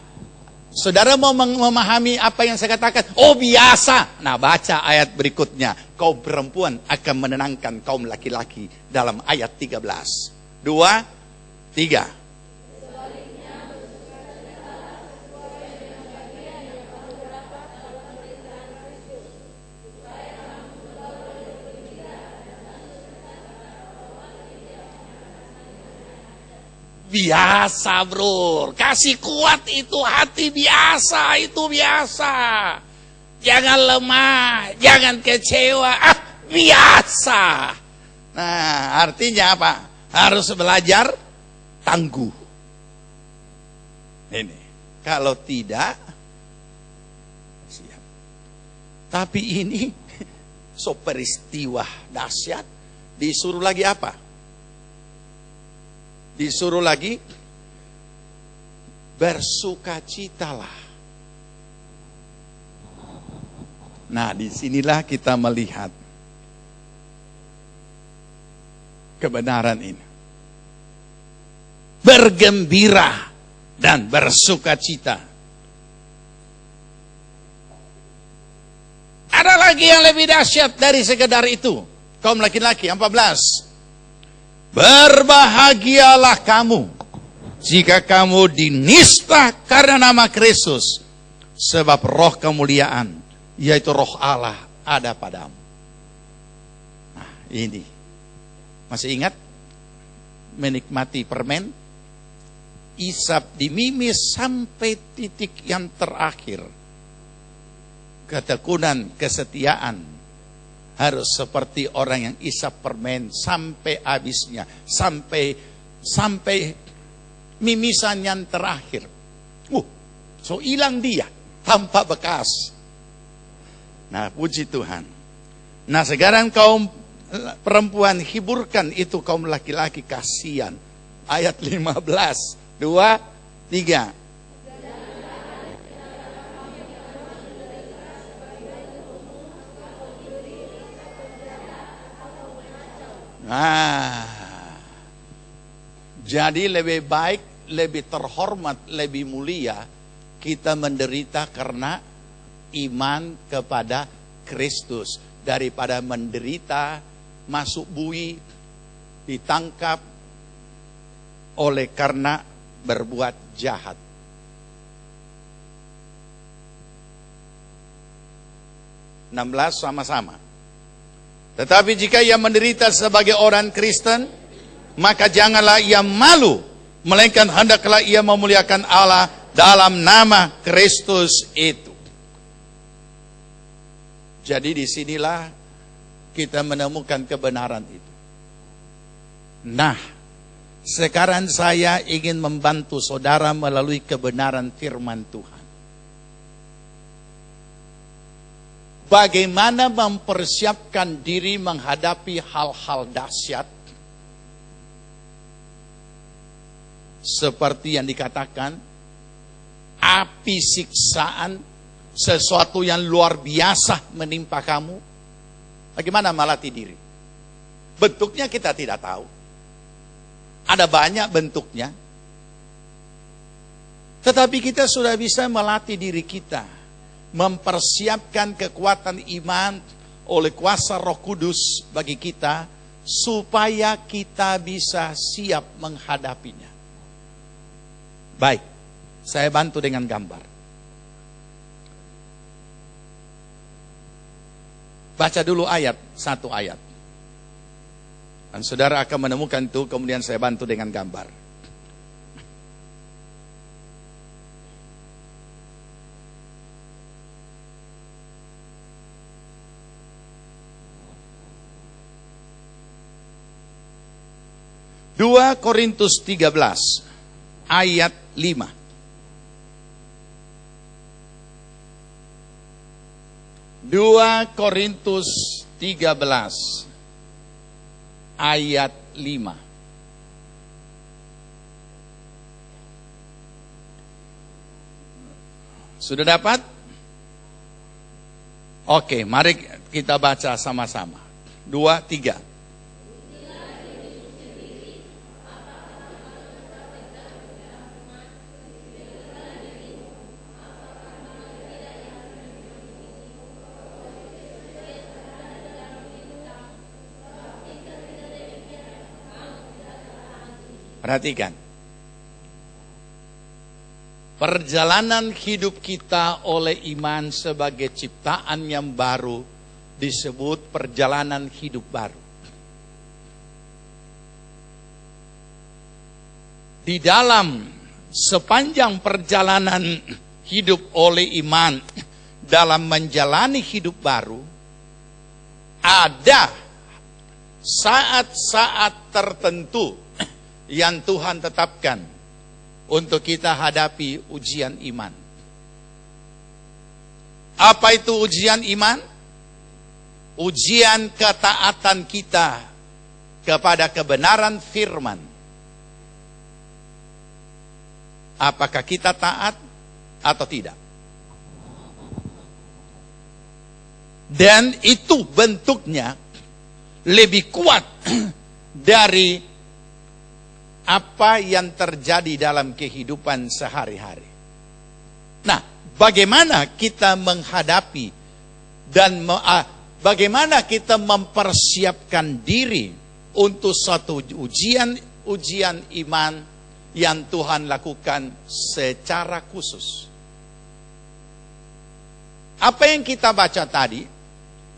saudara mau memahami apa yang saya katakan? Oh, biasa. Nah, baca ayat berikutnya. Kaum perempuan akan menenangkan kaum laki-laki dalam ayat 13. 2, 3. Biasa, bro. Kasih kuat itu hati biasa, itu biasa. Jangan lemah, jangan kecewa. Biasa. Nah, artinya apa? Harus belajar tangguh. Ini. Kalau tidak, siap. Tapi ini so peristiwa dahsyat. Disuruh lagi apa? Disuruh lagi bersukacitalah. Nah, disinilah kita melihat kebenaran ini. Bergembira dan bersukacita. Ada lagi yang lebih dahsyat dari sekedar itu. Kaum laki-laki, 14. Berbahagialah kamu jika kamu dinista karena nama Kristus, sebab roh kemuliaan, yaitu roh Allah, ada padamu. Nah, ini. Masih ingat? Menikmati permen? Isap dimimis sampai titik yang terakhir. Ketekunan, kesetiaan. Harus seperti orang yang isap permen sampai habisnya, sampai mimisan yang terakhir. So hilang dia tanpa bekas. Nah, puji Tuhan. Nah, sekarang kaum perempuan hiburkan itu kaum laki-laki, kasihan. Ayat 15, 2, 3. Nah, jadi lebih baik, lebih terhormat, lebih mulia kita menderita karena iman kepada Kristus daripada menderita, masuk bui, ditangkap oleh karena berbuat jahat. (16) sama-sama. Tetapi jika ia menderita sebagai orang Kristen, maka janganlah ia malu, melainkan hendaklah ia memuliakan Allah dalam nama Kristus itu. Jadi disinilah kita menemukan kebenaran itu. Nah, sekarang saya ingin membantu saudara melalui kebenaran firman Tuhan. Bagaimana mempersiapkan diri menghadapi hal-hal dahsyat seperti yang dikatakan api siksaan, sesuatu yang luar biasa menimpa kamu. Bagaimana melatih diri? Bentuknya kita tidak tahu. Ada banyak bentuknya. Tetapi kita sudah bisa melatih diri kita, mempersiapkan kekuatan iman oleh kuasa Roh Kudus bagi kita, supaya kita bisa siap menghadapinya. Baik, saya bantu dengan gambar. Baca dulu satu ayat. Dan saudara akan menemukan itu, kemudian saya bantu dengan gambar. 2 Korintus 13 ayat 5. 2 Korintus 13 ayat 5. Sudah dapat? Oke, mari kita baca sama-sama. 2, 3. Perhatikan. Perjalanan hidup kita oleh iman sebagai ciptaan yang baru disebut perjalanan hidup baru. Di dalam sepanjang perjalanan hidup oleh iman dalam menjalani hidup baru, ada saat-saat tertentu yang Tuhan tetapkan untuk kita hadapi ujian iman. Apa itu ujian iman? Ujian ketaatan kita kepada kebenaran firman. Apakah kita taat atau tidak? Dan itu bentuknya lebih kuat dari apa yang terjadi dalam kehidupan sehari-hari. Nah, bagaimana kita menghadapi dan bagaimana kita mempersiapkan diri untuk suatu ujian iman yang Tuhan lakukan secara khusus. Apa yang kita baca tadi?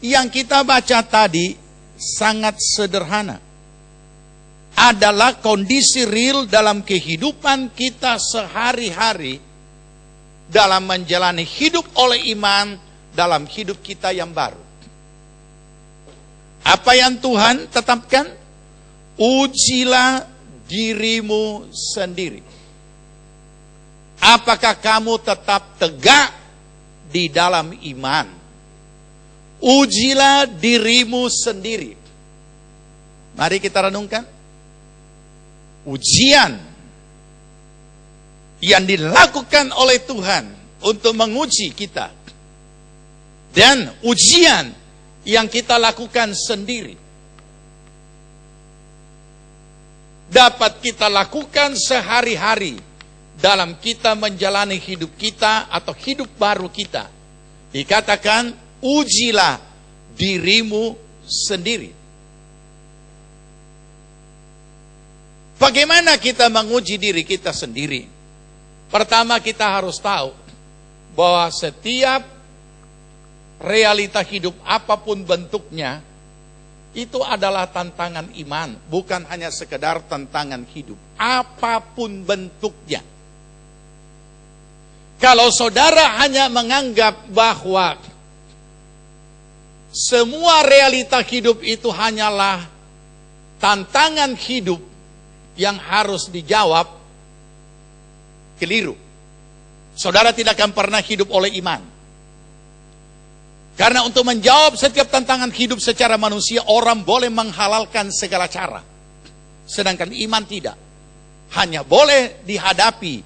Yang kita baca tadi sangat sederhana. Adalah kondisi real dalam kehidupan kita sehari-hari dalam menjalani hidup oleh iman dalam hidup kita yang baru. Apa yang Tuhan tetapkan? Ujilah dirimu sendiri. Apakah kamu tetap tegak di dalam iman? Ujilah dirimu sendiri. Mari kita renungkan. Ujian yang dilakukan oleh Tuhan untuk menguji kita. Dan ujian yang kita lakukan sendiri. Dapat kita lakukan sehari-hari dalam kita menjalani hidup kita atau hidup baru kita. Dikatakan, ujilah dirimu sendiri. Bagaimana kita menguji diri kita sendiri? Pertama, kita harus tahu bahwa setiap realita hidup apapun bentuknya itu adalah tantangan iman, bukan hanya sekedar tantangan hidup. Apapun bentuknya. Kalau saudara hanya menganggap bahwa semua realita hidup itu hanyalah tantangan hidup yang harus dijawab, keliru. Saudara tidak akan pernah hidup oleh iman. Karena untuk menjawab setiap tantangan hidup secara manusia, orang boleh menghalalkan segala cara. Sedangkan iman tidak. Hanya boleh dihadapi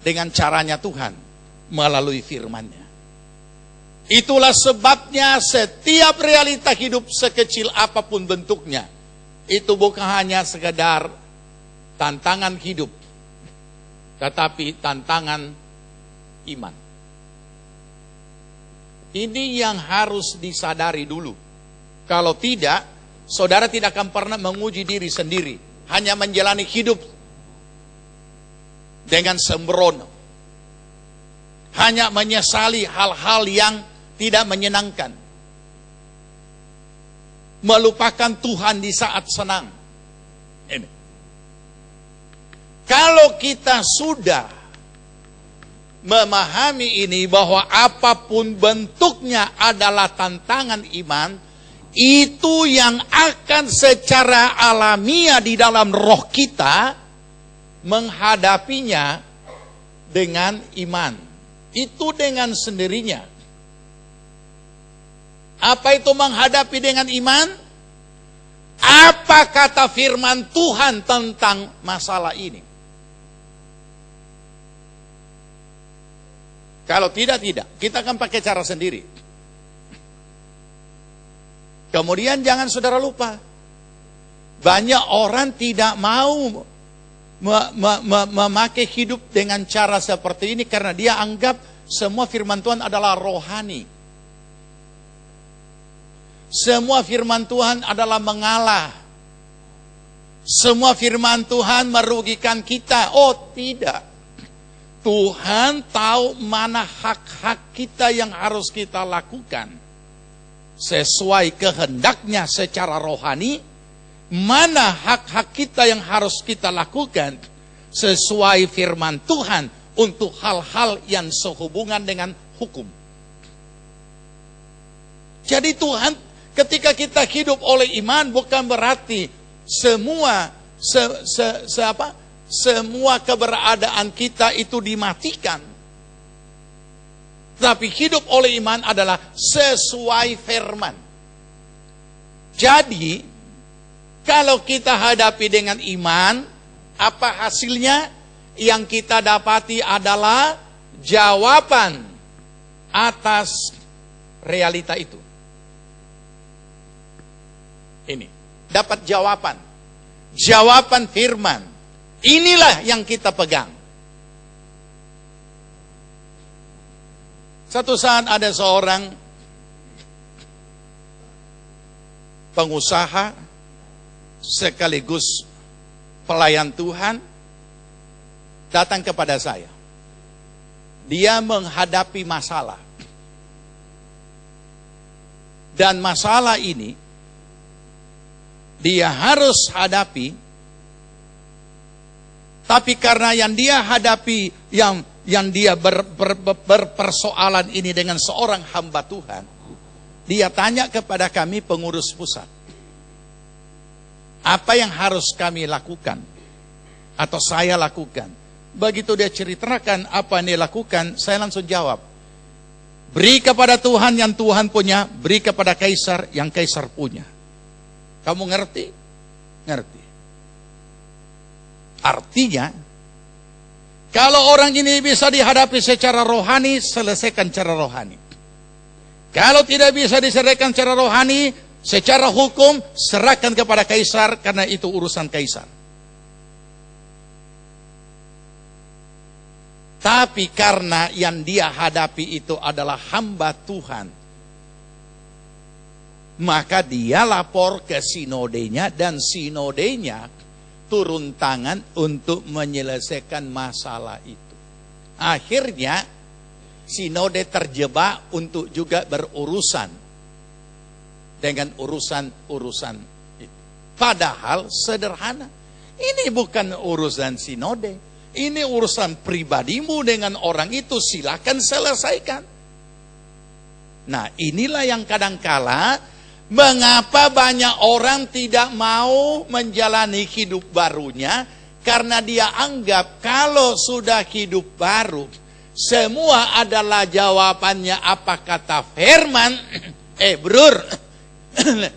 dengan caranya Tuhan melalui firman-Nya. Itulah sebabnya setiap realita hidup sekecil apapun bentuknya, itu bukan hanya sekedar tantangan hidup, tetapi tantangan iman. Ini yang harus disadari dulu. Kalau tidak, saudara tidak akan pernah menguji diri sendiri. Hanya menjalani hidup dengan sembrono. Hanya menyesali hal-hal yang tidak menyenangkan. Melupakan Tuhan di saat senang. Ini. Kalau kita sudah memahami ini bahwa apapun bentuknya adalah tantangan iman, itu yang akan secara alamiah di dalam roh kita menghadapinya dengan iman. Itu dengan sendirinya. Apa itu menghadapi dengan iman? Apa kata firman Tuhan tentang masalah ini? Kalau tidak. Kita akan pakai cara sendiri. Kemudian jangan saudara lupa. Banyak orang tidak mau memakai hidup dengan cara seperti ini karena dia anggap semua firman Tuhan adalah rohani. Semua firman Tuhan adalah mengalah. Semua firman Tuhan merugikan kita. Oh tidak. Tuhan tahu mana hak-hak kita yang harus kita lakukan. Sesuai kehendaknya secara rohani. Mana hak-hak kita yang harus kita lakukan. Sesuai firman Tuhan. Untuk hal-hal yang sehubungan dengan hukum. Jadi Tuhan, ketika kita hidup oleh iman, bukan berarti semua keberadaan kita itu dimatikan. Tapi hidup oleh iman adalah sesuai firman. Jadi, kalau kita hadapi dengan iman, apa hasilnya? Yang kita dapati adalah jawaban atas realita itu. Ini, dapat jawaban. Jawaban firman. Inilah yang kita pegang. Satu saat ada seorang pengusaha sekaligus pelayan Tuhan datang kepada saya. Dia menghadapi masalah. Dan masalah ini dia harus hadapi. Tapi karena yang dia hadapi, yang dia berpersoalan ini dengan seorang hamba Tuhan, dia tanya kepada kami pengurus pusat, apa yang harus kami lakukan atau saya lakukan. Begitu dia ceritakan apa yang dia lakukan, saya langsung jawab, beri kepada Tuhan yang Tuhan punya, beri kepada kaisar yang kaisar punya. Kamu ngerti? Ngerti. Artinya, kalau orang ini bisa dihadapi secara rohani, selesaikan secara rohani. Kalau tidak bisa diselesaikan secara rohani, secara hukum, serahkan kepada kaisar, karena itu urusan kaisar. Tapi karena yang dia hadapi itu adalah hamba Tuhan, maka dia lapor ke sinodenya, dan sinodenya turun tangan untuk menyelesaikan masalah itu. Akhirnya sinode terjebak untuk juga berurusan dengan urusan-urusan itu. Padahal sederhana. Ini bukan urusan sinode. Ini urusan pribadimu dengan orang itu, silakan selesaikan. Nah, inilah yang kadangkala mengapa banyak orang tidak mau menjalani hidup barunya, karena dia anggap kalau sudah hidup baru, semua adalah jawabannya apa kata firman. Brur,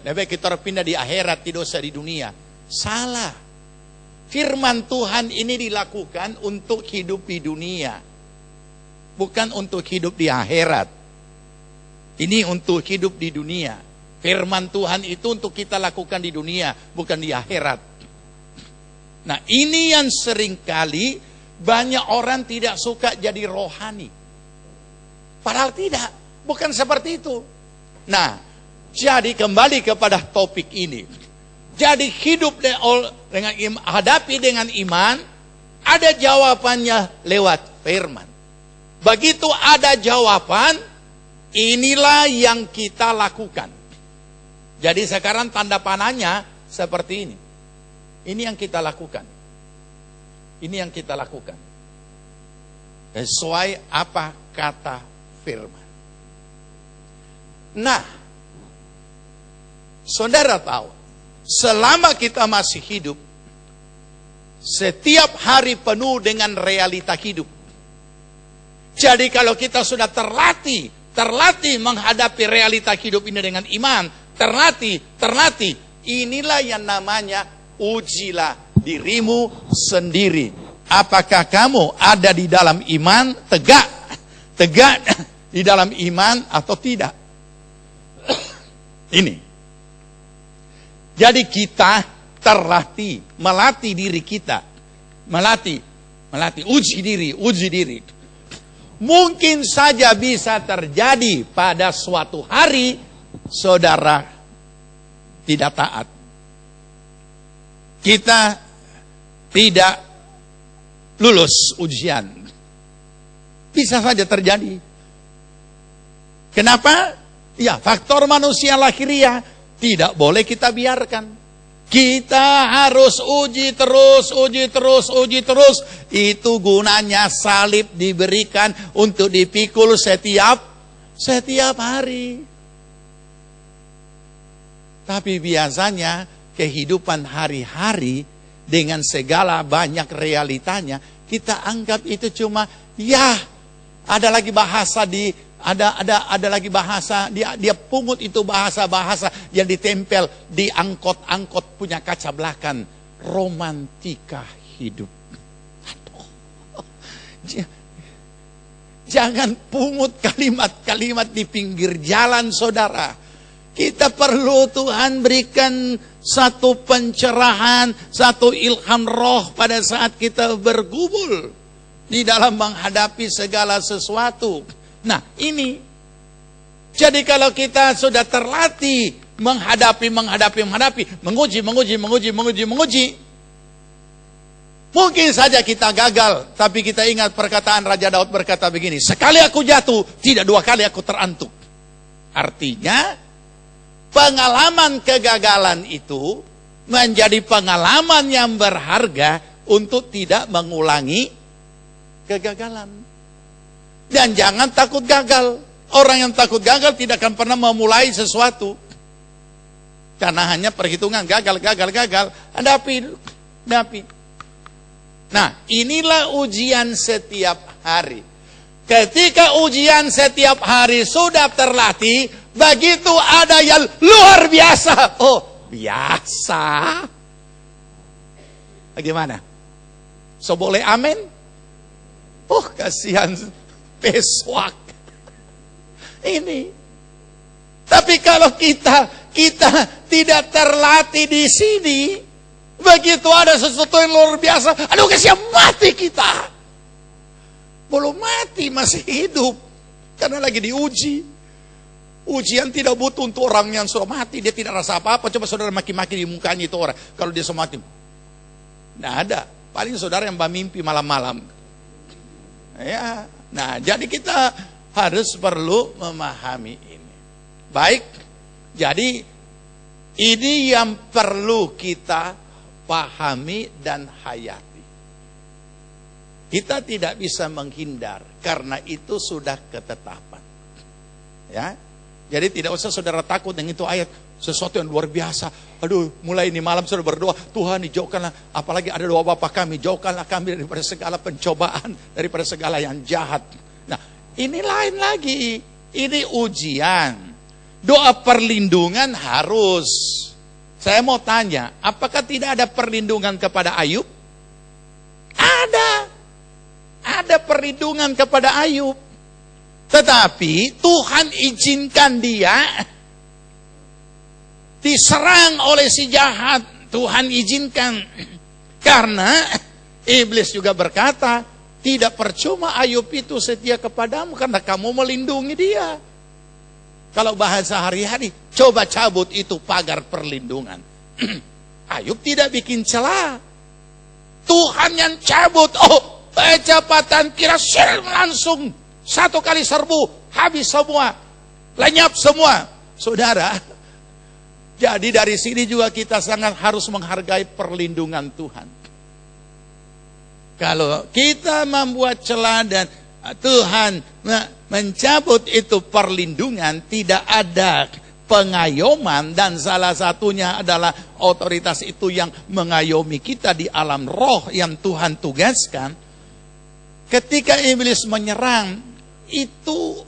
lebih kita pindah di akhirat, tidak usah di dunia. Salah. Firman Tuhan ini dilakukan untuk hidup di dunia, bukan untuk hidup di akhirat. Ini untuk hidup di dunia. Firman Tuhan itu untuk kita lakukan di dunia, bukan di akhirat. Nah, ini yang seringkali banyak orang tidak suka jadi rohani. Padahal tidak, bukan seperti itu. Nah, jadi kembali kepada topik ini. Jadi hidup dengan hadapi dengan iman, ada jawabannya lewat firman. Begitu ada jawaban, inilah yang kita lakukan. Jadi sekarang tanda panahnya seperti ini. Ini yang kita lakukan. Ini yang kita lakukan. Sesuai apa kata firman. Nah, Saudara tahu, selama kita masih hidup, setiap hari penuh dengan realita hidup. Jadi kalau kita sudah terlatih menghadapi realita hidup ini dengan iman, terlatih, inilah yang namanya ujilah dirimu sendiri. Apakah kamu ada di dalam iman, tegak di dalam iman atau tidak? Ini. Jadi kita melatih diri kita. Melatih, uji diri. Mungkin saja bisa terjadi pada suatu hari saudara tidak taat. Kita tidak lulus ujian. Bisa saja terjadi. Kenapa? Ya, faktor manusia lahiriah tidak boleh kita biarkan. Kita harus uji terus. Itu gunanya salib diberikan untuk dipikul setiap hari. Tapi biasanya kehidupan hari-hari dengan segala banyak realitanya, kita anggap itu cuma ada lagi bahasa ada lagi bahasa, dia pungut itu bahasa yang ditempel di angkot punya kaca belakang. Romantika hidup. Aduh. Jangan pungut kalimat-kalimat di pinggir jalan, saudara. Kita perlu Tuhan berikan satu pencerahan, satu ilham roh pada saat kita bergumul di dalam menghadapi segala sesuatu. Nah, ini. Jadi kalau kita sudah terlatih menghadapi, menguji. Mungkin saja kita gagal, tapi kita ingat perkataan Raja Daud berkata begini, sekali aku jatuh, tidak dua kali aku terantuk. Artinya, pengalaman kegagalan itu menjadi pengalaman yang berharga untuk tidak mengulangi kegagalan. Dan jangan takut gagal. Orang yang takut gagal tidak akan pernah memulai sesuatu. Karena hanya perhitungan gagal. Hadapi. Nah, inilah ujian setiap hari. Ketika ujian setiap hari sudah terlatih, begitu ada yang luar biasa. Oh, biasa. Bagaimana? So boleh amin? Oh, kasihan peswak. Ini. Tapi kalau kita tidak terlatih di sini, begitu ada sesuatu yang luar biasa, aduh kasihan, mati kita. Belum mati, masih hidup. Karena lagi diuji. Ujian tidak butuh untuk orang yang sudah mati, dia tidak rasa apa-apa. Coba saudara maki-maki di mukanya itu orang, kalau dia sudah mati. Nah, ada. Paling saudara yang mimpi malam-malam. Ya. Nah, jadi kita harus perlu memahami ini. Baik, jadi ini yang perlu kita pahami dan hayati. Kita tidak bisa menghindar, karena itu sudah ketetapan. Ya, jadi tidak usah saudara takut dengan itu ayat, sesuatu yang luar biasa. Aduh, mulai ini malam sudah berdoa, Tuhan jauhkanlah, apalagi ada doa Bapa kami, jauhkanlah kami daripada segala pencobaan, daripada segala yang jahat. Nah, ini lain lagi. Ini ujian. Doa perlindungan harus. Saya mau tanya, apakah tidak ada perlindungan kepada Ayub? Ada. Ada perlindungan kepada Ayub. Tetapi Tuhan izinkan dia diserang oleh si jahat. Tuhan izinkan. Karena iblis juga berkata, tidak percuma Ayub itu setia kepadamu karena kamu melindungi dia. Kalau bahasa hari-hari, coba cabut itu pagar perlindungan. Ayub tidak bikin celah. Tuhan yang cabut. Oh, kecepatan kira langsung. Satu kali serbu, habis semua. Lenyap semua. Saudara, jadi dari sini juga kita sangat harus menghargai perlindungan Tuhan. Kalau kita membuat celah dan Tuhan mencabut itu perlindungan, tidak ada pengayoman, dan salah satunya adalah otoritas itu yang mengayomi kita di alam roh yang Tuhan tugaskan. Ketika iblis menyerang, itu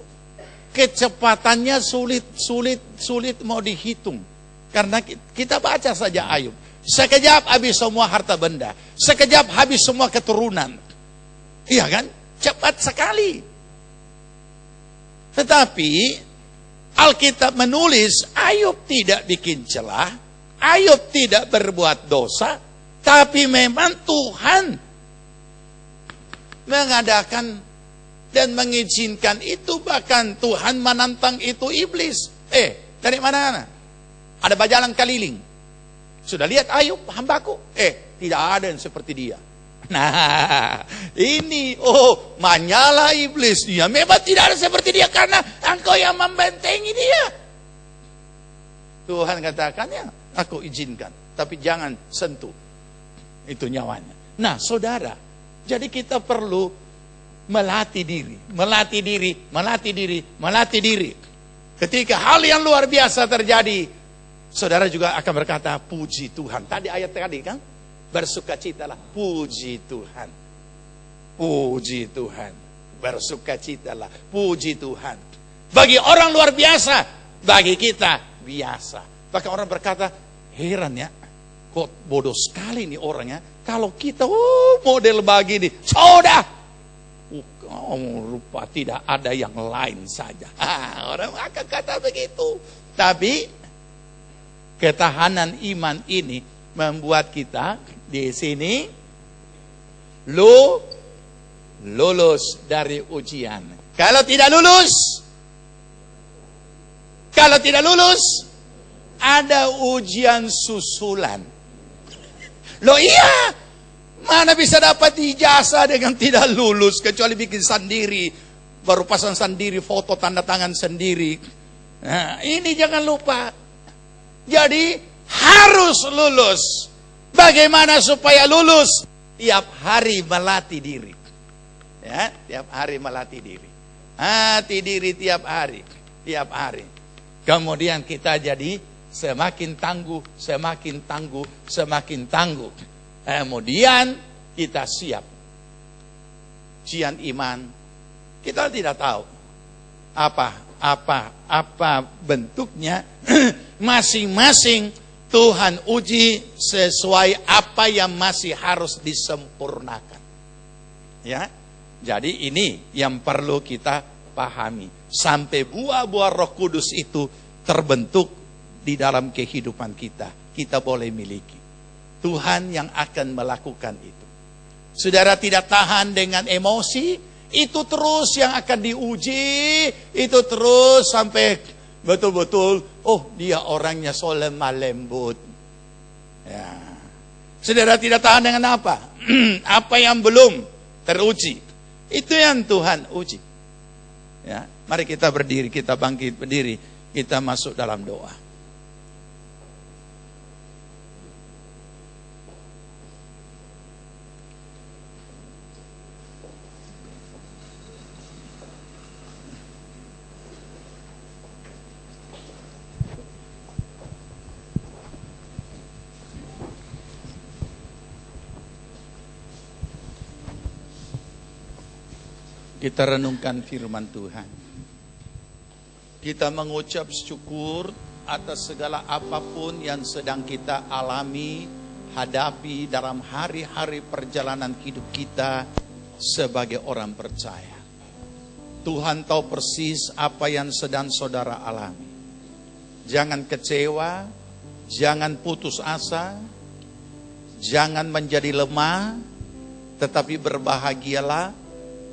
kecepatannya sulit mau dihitung. Karena kita baca saja Ayub. Sekejap habis semua harta benda. Sekejap habis semua keturunan. Iya kan? Cepat sekali. Tetapi Alkitab menulis Ayub tidak bikin celah. Ayub tidak berbuat dosa. Tapi memang Tuhan mengadakan dan mengizinkan itu. Bahkan Tuhan menantang itu iblis. Dari mana? Ada bajalan keliling. Sudah lihat Ayub hambaku? Tidak ada yang seperti dia. Nah, ini menyala iblis. Dia memang tidak ada seperti dia karena engkau yang membentengi dia. Tuhan katakannya, aku izinkan, tapi jangan sentuh itu nyawanya. Nah, saudara, jadi kita perlu melatih diri. Ketika hal yang luar biasa terjadi, saudara juga akan berkata, puji Tuhan. Tadi ayat tadi kan, bersukacitalah, puji Tuhan. Puji Tuhan. Bersukacitalah, puji Tuhan. Bagi orang luar biasa, bagi kita biasa. Bahkan orang berkata, heran ya, kok bodoh sekali nih orangnya. Kalau kita model begini, sudah. Rupa tidak ada yang lain saja. Orang akan kata begitu. Tapi ketahanan iman ini membuat kita di sini lulus dari ujian. Kalau tidak lulus, ada ujian susulan. Iya, mana bisa dapat ijazah dengan tidak lulus, kecuali bikin sendiri, baru pasang sendiri, foto tanda tangan sendiri. Nah, ini jangan lupa. Jadi harus lulus. Bagaimana supaya lulus? Tiap hari melatih diri. Ya, tiap hari melatih diri. Hati diri tiap hari. Kemudian kita jadi semakin tangguh. Kemudian kita siap. Ujian iman. Kita tidak tahu apa bentuknya. Masing-masing Tuhan uji sesuai apa yang masih harus disempurnakan. Ya. Jadi ini yang perlu kita pahami. Sampai buah-buah Roh Kudus itu terbentuk di dalam kehidupan kita. Kita boleh miliki. Tuhan yang akan melakukan itu. Saudara tidak tahan dengan emosi, itu terus yang akan diuji, itu terus sampai betul-betul, dia orangnya solemah lembut. Ya. Saudara tidak tahan dengan apa? Apa yang belum teruji. Itu yang Tuhan uji. Ya. Mari kita berdiri, kita bangkit berdiri, kita masuk dalam doa. Kita renungkan firman Tuhan. Kita mengucap syukur atas segala apapun yang sedang kita alami, hadapi dalam hari-hari perjalanan hidup kita sebagai orang percaya. Tuhan tahu persis apa yang sedang saudara alami. Jangan kecewa, jangan putus asa, jangan menjadi lemah, tetapi berbahagialah.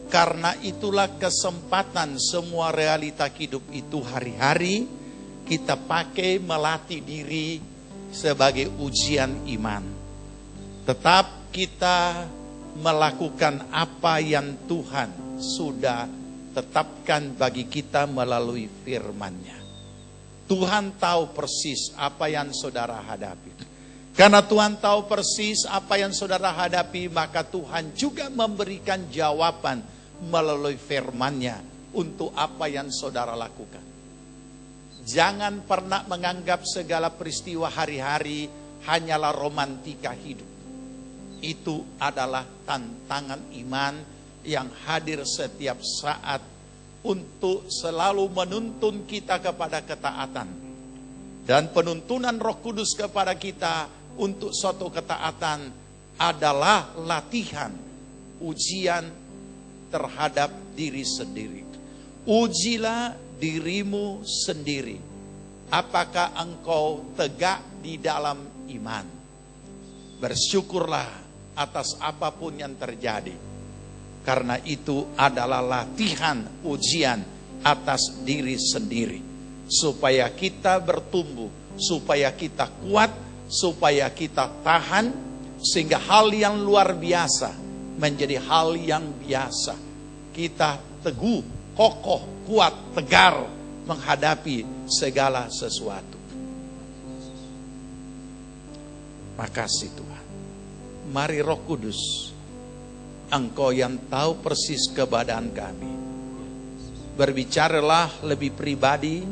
Karena itulah kesempatan semua realita hidup itu hari-hari kita pakai melatih diri sebagai ujian iman. Tetap kita melakukan apa yang Tuhan sudah tetapkan bagi kita melalui firman-Nya. Tuhan tahu persis apa yang saudara hadapi. Karena Tuhan tahu persis apa yang saudara hadapi, maka Tuhan juga memberikan jawaban melalui firman-Nya untuk apa yang saudara lakukan. Jangan pernah menganggap segala peristiwa hari-hari hanyalah romantika hidup. Itu adalah tantangan iman yang hadir setiap saat untuk selalu menuntun kita kepada ketaatan. Dan penuntunan Roh Kudus kepada kita untuk suatu ketaatan adalah latihan, ujian terhadap diri sendiri. Ujilah dirimu sendiri. Apakah engkau tegak di dalam iman? Bersyukurlah atas apapun yang terjadi. Karena itu adalah latihan, ujian atas diri sendiri. Supaya kita bertumbuh, supaya kita kuat, supaya kita tahan. Sehingga hal yang luar biasa menjadi hal yang biasa. Kita teguh, kokoh, kuat, tegar menghadapi segala sesuatu. Makasih Tuhan. Mari Roh Kudus, Engkau yang tahu persis keadaan kami, berbicaralah lebih pribadi,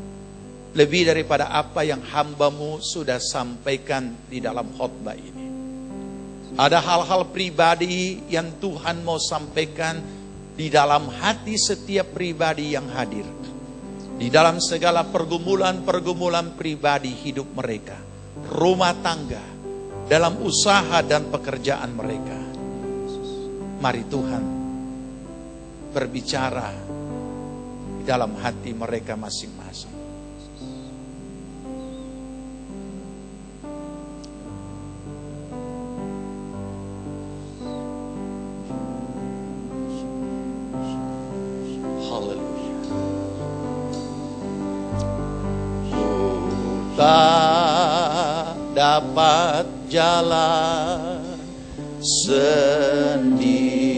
lebih daripada apa yang hamba-Mu sudah sampaikan di dalam khotbah ini. Ada hal-hal pribadi yang Tuhan mau sampaikan di dalam hati setiap pribadi yang hadir. Di dalam segala pergumulan-pergumulan pribadi hidup mereka, rumah tangga, dalam usaha dan pekerjaan mereka. Mari Tuhan berbicara di dalam hati mereka masing-masing. Tak dapat jalan sendiri,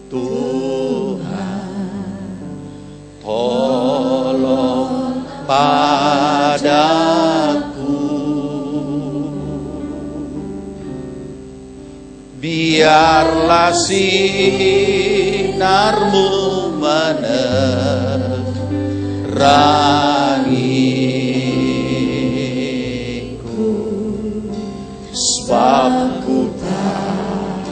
Tuhan tolong padaku, biarlah sinar-Mu menerangiku, sebab ku tak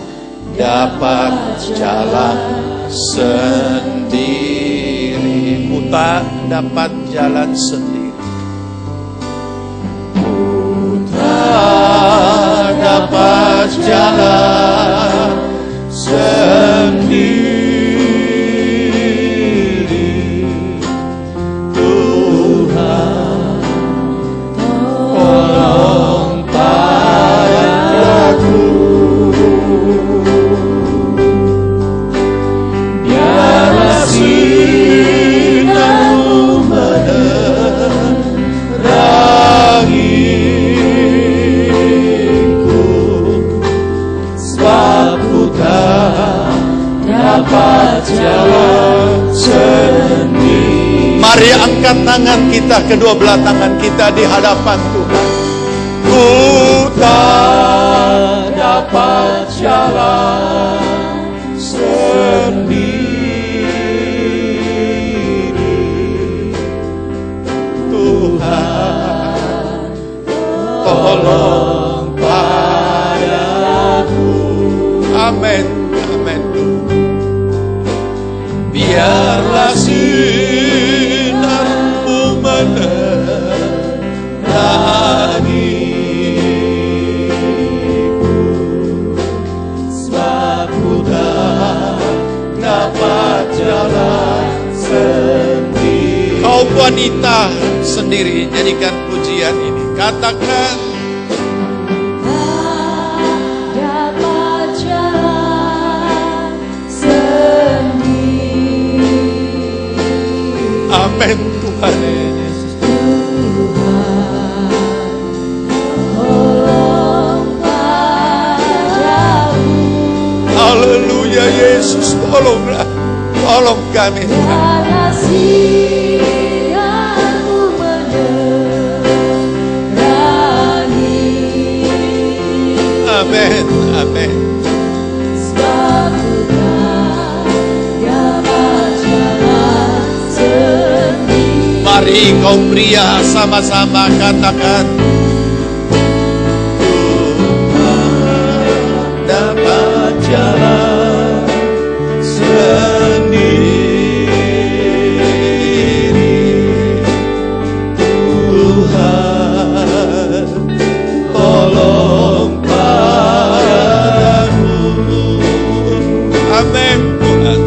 dapat jalan sendiri. Ku tak dapat jalan sendiri. Ku tak dapat jalan sendiri. Mari angkat tangan kita, kedua belah tangan kita di hadapan Tuhan. Ku tak dapat jalan sendiri, Tuhan tolong padaku. Amin, amin. Biarlah sinar-Mu menerangiku, sebab ku tak dapat jalan sendiri. Kau wanita sendiri, jadikan pujian ini. Katakan, amin Tuhan. Haleluya Yesus, tolonglah, tolong kami Tuhan. Amin, amin. Kau wanita Mari kaum pria sama-sama katakan, Tuhan dapat jalan sendiri. Tuhan tolong padaku. Amin Tuhan.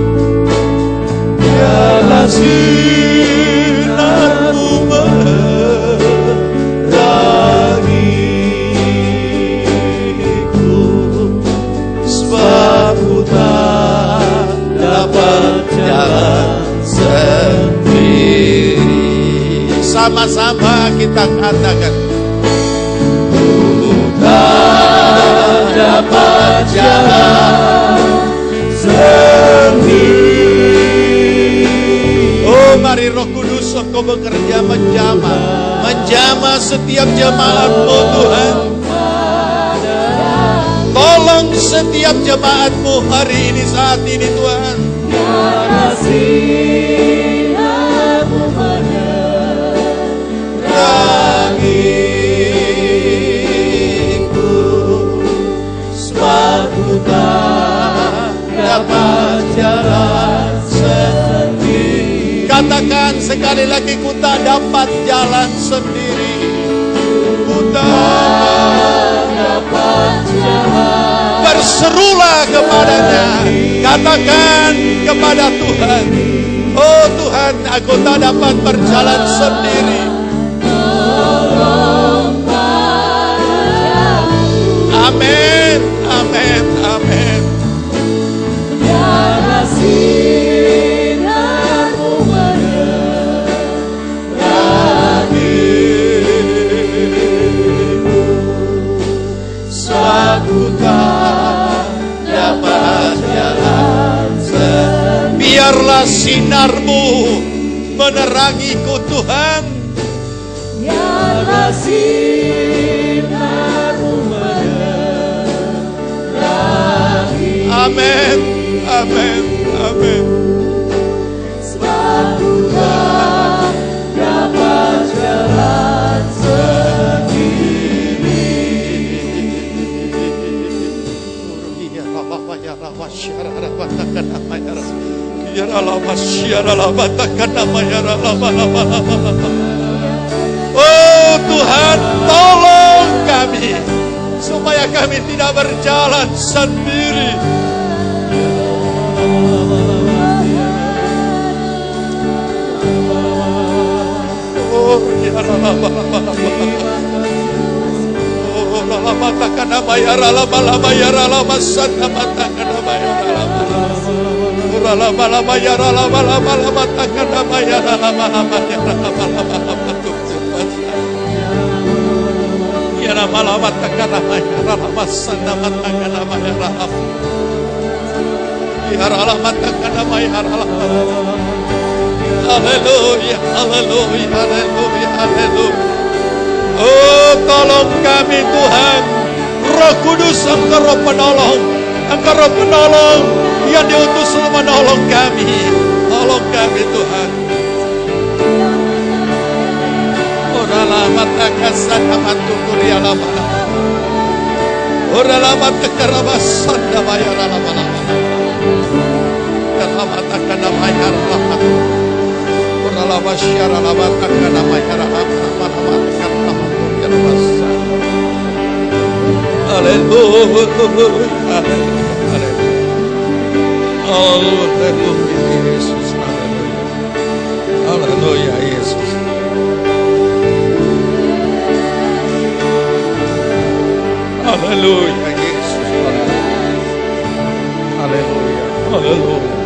Biarlah sinarmu menerangiku, sebab ku tak dapat jalan sendiri. Sama-sama kita katakan, ku tak dapat jalan sendiri. Oh, mari Roh Kudus Engkau bekerja menjamah setiap jemaat-Mu Tuhan. Tolong setiap jemaat-Mu hari ini, saat ini Tuhan. Biarlah sinarmu menerangiku, sebab ku tak dapat jalan sendiri. Katakan sekali lagi, ku tak dapat jalan sendiri. Ku tak dapat jalan. Berserulah kepadanya. Katakan kepada Tuhan, oh Tuhan, aku tak dapat berjalan sendiri. Amin, amin, amin. Biarlah sinarmu menerangiku, sebab ku tak dapat jalan sendiri. Biarlah sinarmu menerangiku Tuhan. Biarlah sinarmu menerangiku. Amin, amin, amin. Sebab ku tak dapat jalan sendiri. Oh Tuhan, tolong kami supaya kami tidak berjalan sendiri. Oh ya haleluya, haleluya, haleluya, haleluya. Oh, tolong kami Tuhan. Roh Kudus, Engkau Roh penolong. Engkau Roh penolong yang diutus untuk menolong kami. Tolong kami Tuhan. Oralah matakasan amantukuri alamana. Oralah matakarabasan damayara alamana. Kalamatakan damayara alamana. Oralah masyara alamatakan damayara alamana. Haleluya, haleluya, Yesus, haleluya, haleluya, Yesus. Haleluya, Yesus, haleluya, haleluya.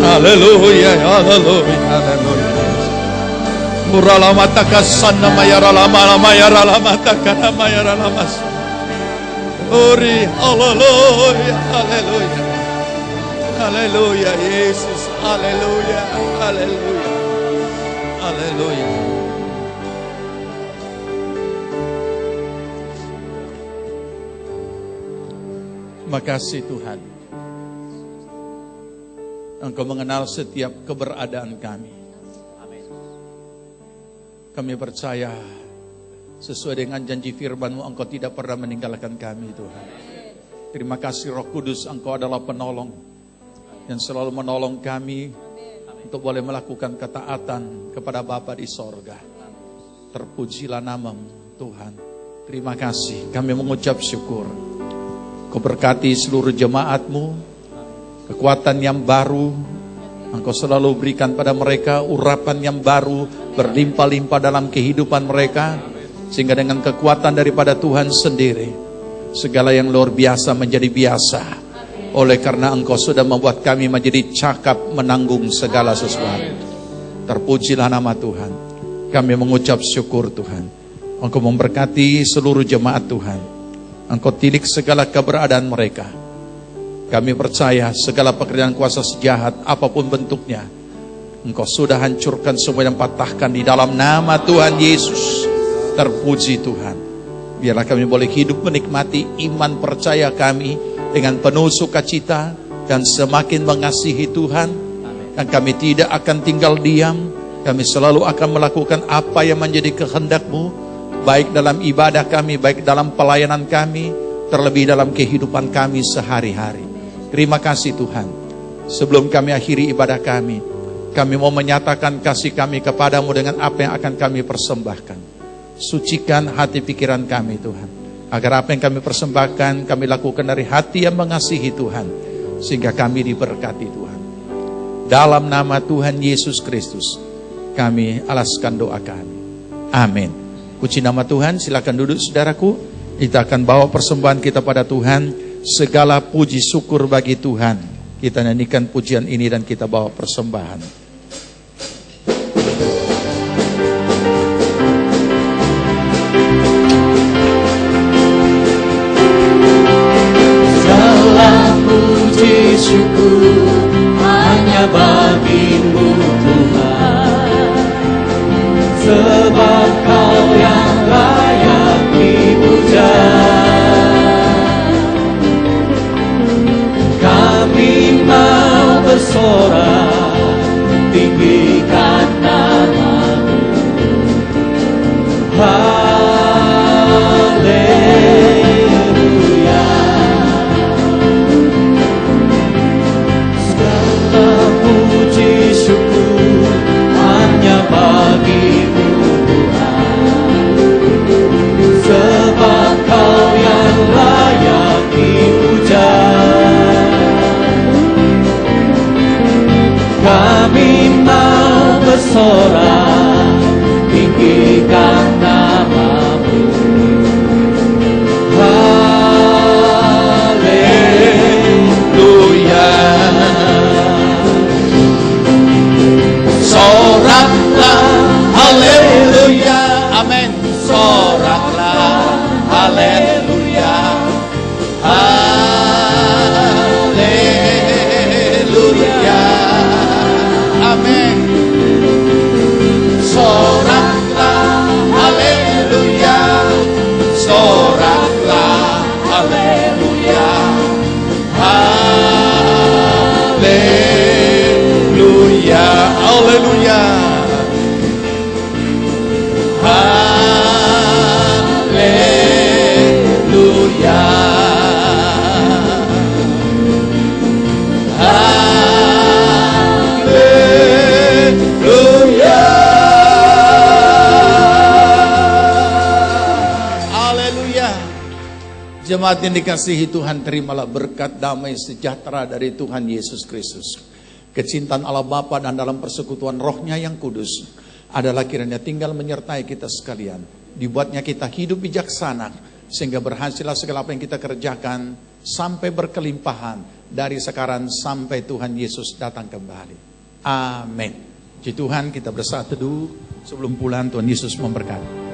Haleluya, haleluya, haleluya. Murala matakasana mayara lama mayara lama takana mayara lama. Ori, haleluya, haleluya. Haleluya, Yesus, haleluya, haleluya. Haleluya. Makasih Tuhan. Engkau mengenal setiap keberadaan kami. Kami percaya sesuai dengan janji firman-Mu, Engkau tidak pernah meninggalkan kami Tuhan. Terima kasih Roh Kudus, Engkau adalah penolong yang selalu menolong kami untuk boleh melakukan ketaatan kepada Bapa di sorga. Terpujilah nama-Mu Tuhan. Terima kasih, kami mengucap syukur. Kau berkati seluruh jemaat-Mu, kekuatan yang baru Engkau selalu berikan pada mereka, urapan yang baru berlimpah-limpah dalam kehidupan mereka, sehingga dengan kekuatan daripada Tuhan sendiri, segala yang luar biasa menjadi biasa. Oleh karena Engkau sudah membuat kami menjadi cakap menanggung segala sesuatu. Terpujilah nama Tuhan. Kami mengucap syukur Tuhan. Engkau memberkati seluruh jemaat Tuhan. Engkau tilik segala keberadaan mereka. Kami percaya segala pekerjaan kuasa sejahat apapun bentuknya, Engkau sudah hancurkan semua dan patahkan di dalam nama Tuhan Yesus. Terpuji Tuhan. Biarlah kami boleh hidup menikmati iman percaya kami dengan penuh sukacita dan semakin mengasihi Tuhan. Dan kami tidak akan tinggal diam. Kami selalu akan melakukan apa yang menjadi kehendak-Mu, baik dalam ibadah kami, baik dalam pelayanan kami, terlebih dalam kehidupan kami sehari-hari. Terima kasih Tuhan. Sebelum kami akhiri ibadah kami mau menyatakan kasih kami kepadamu dengan apa yang akan kami persembahkan. Sucikan hati pikiran kami Tuhan, agar apa yang kami persembahkan kami lakukan dari hati yang mengasihi Tuhan, sehingga kami diberkati Tuhan. Dalam nama Tuhan Yesus Kristus kami alaskan doa kami. Amin. Puji nama Tuhan. Silakan duduk saudaraku. Kita akan bawa persembahan kita pada Tuhan. Segala puji syukur bagi Tuhan. Kita nyanyikan pujian ini dan kita bawa persembahan. Segala puji syukur hanya bagi-Mu Tuhan, sebab Kau yang layak dipuja. Kami mau bersorak, tinggikan nama-Mu. Haleluya. Segala puji syukur hanya bagi-Mu Tuhan, sebab Kau yang layak dipuja. Kami mau bersorak, tinggikan nama-Mu. Haleluya. Soraklah, haleluya, amin. Soraklah, haleluya, haleluya, amin. Soraklah, haleluya, soraklah, haleluya, haleluya, haleluya, haleluya, haleluya, haleluya. Jemaat yang dikasihi Tuhan, terimalah berkat damai sejahtera dari Tuhan Yesus Kristus. Kecintaan Allah Bapa dan dalam persekutuan Roh-Nya yang kudus adalah kiranya tinggal menyertai kita sekalian. Dibuatnya kita hidup bijaksana, sehingga berhasillah segala apa yang kita kerjakan sampai berkelimpahan dari sekarang sampai Tuhan Yesus datang kembali. Amin. Puji Tuhan, kita bersatu teduh sebelum pulang. Tuhan Yesus memberkati.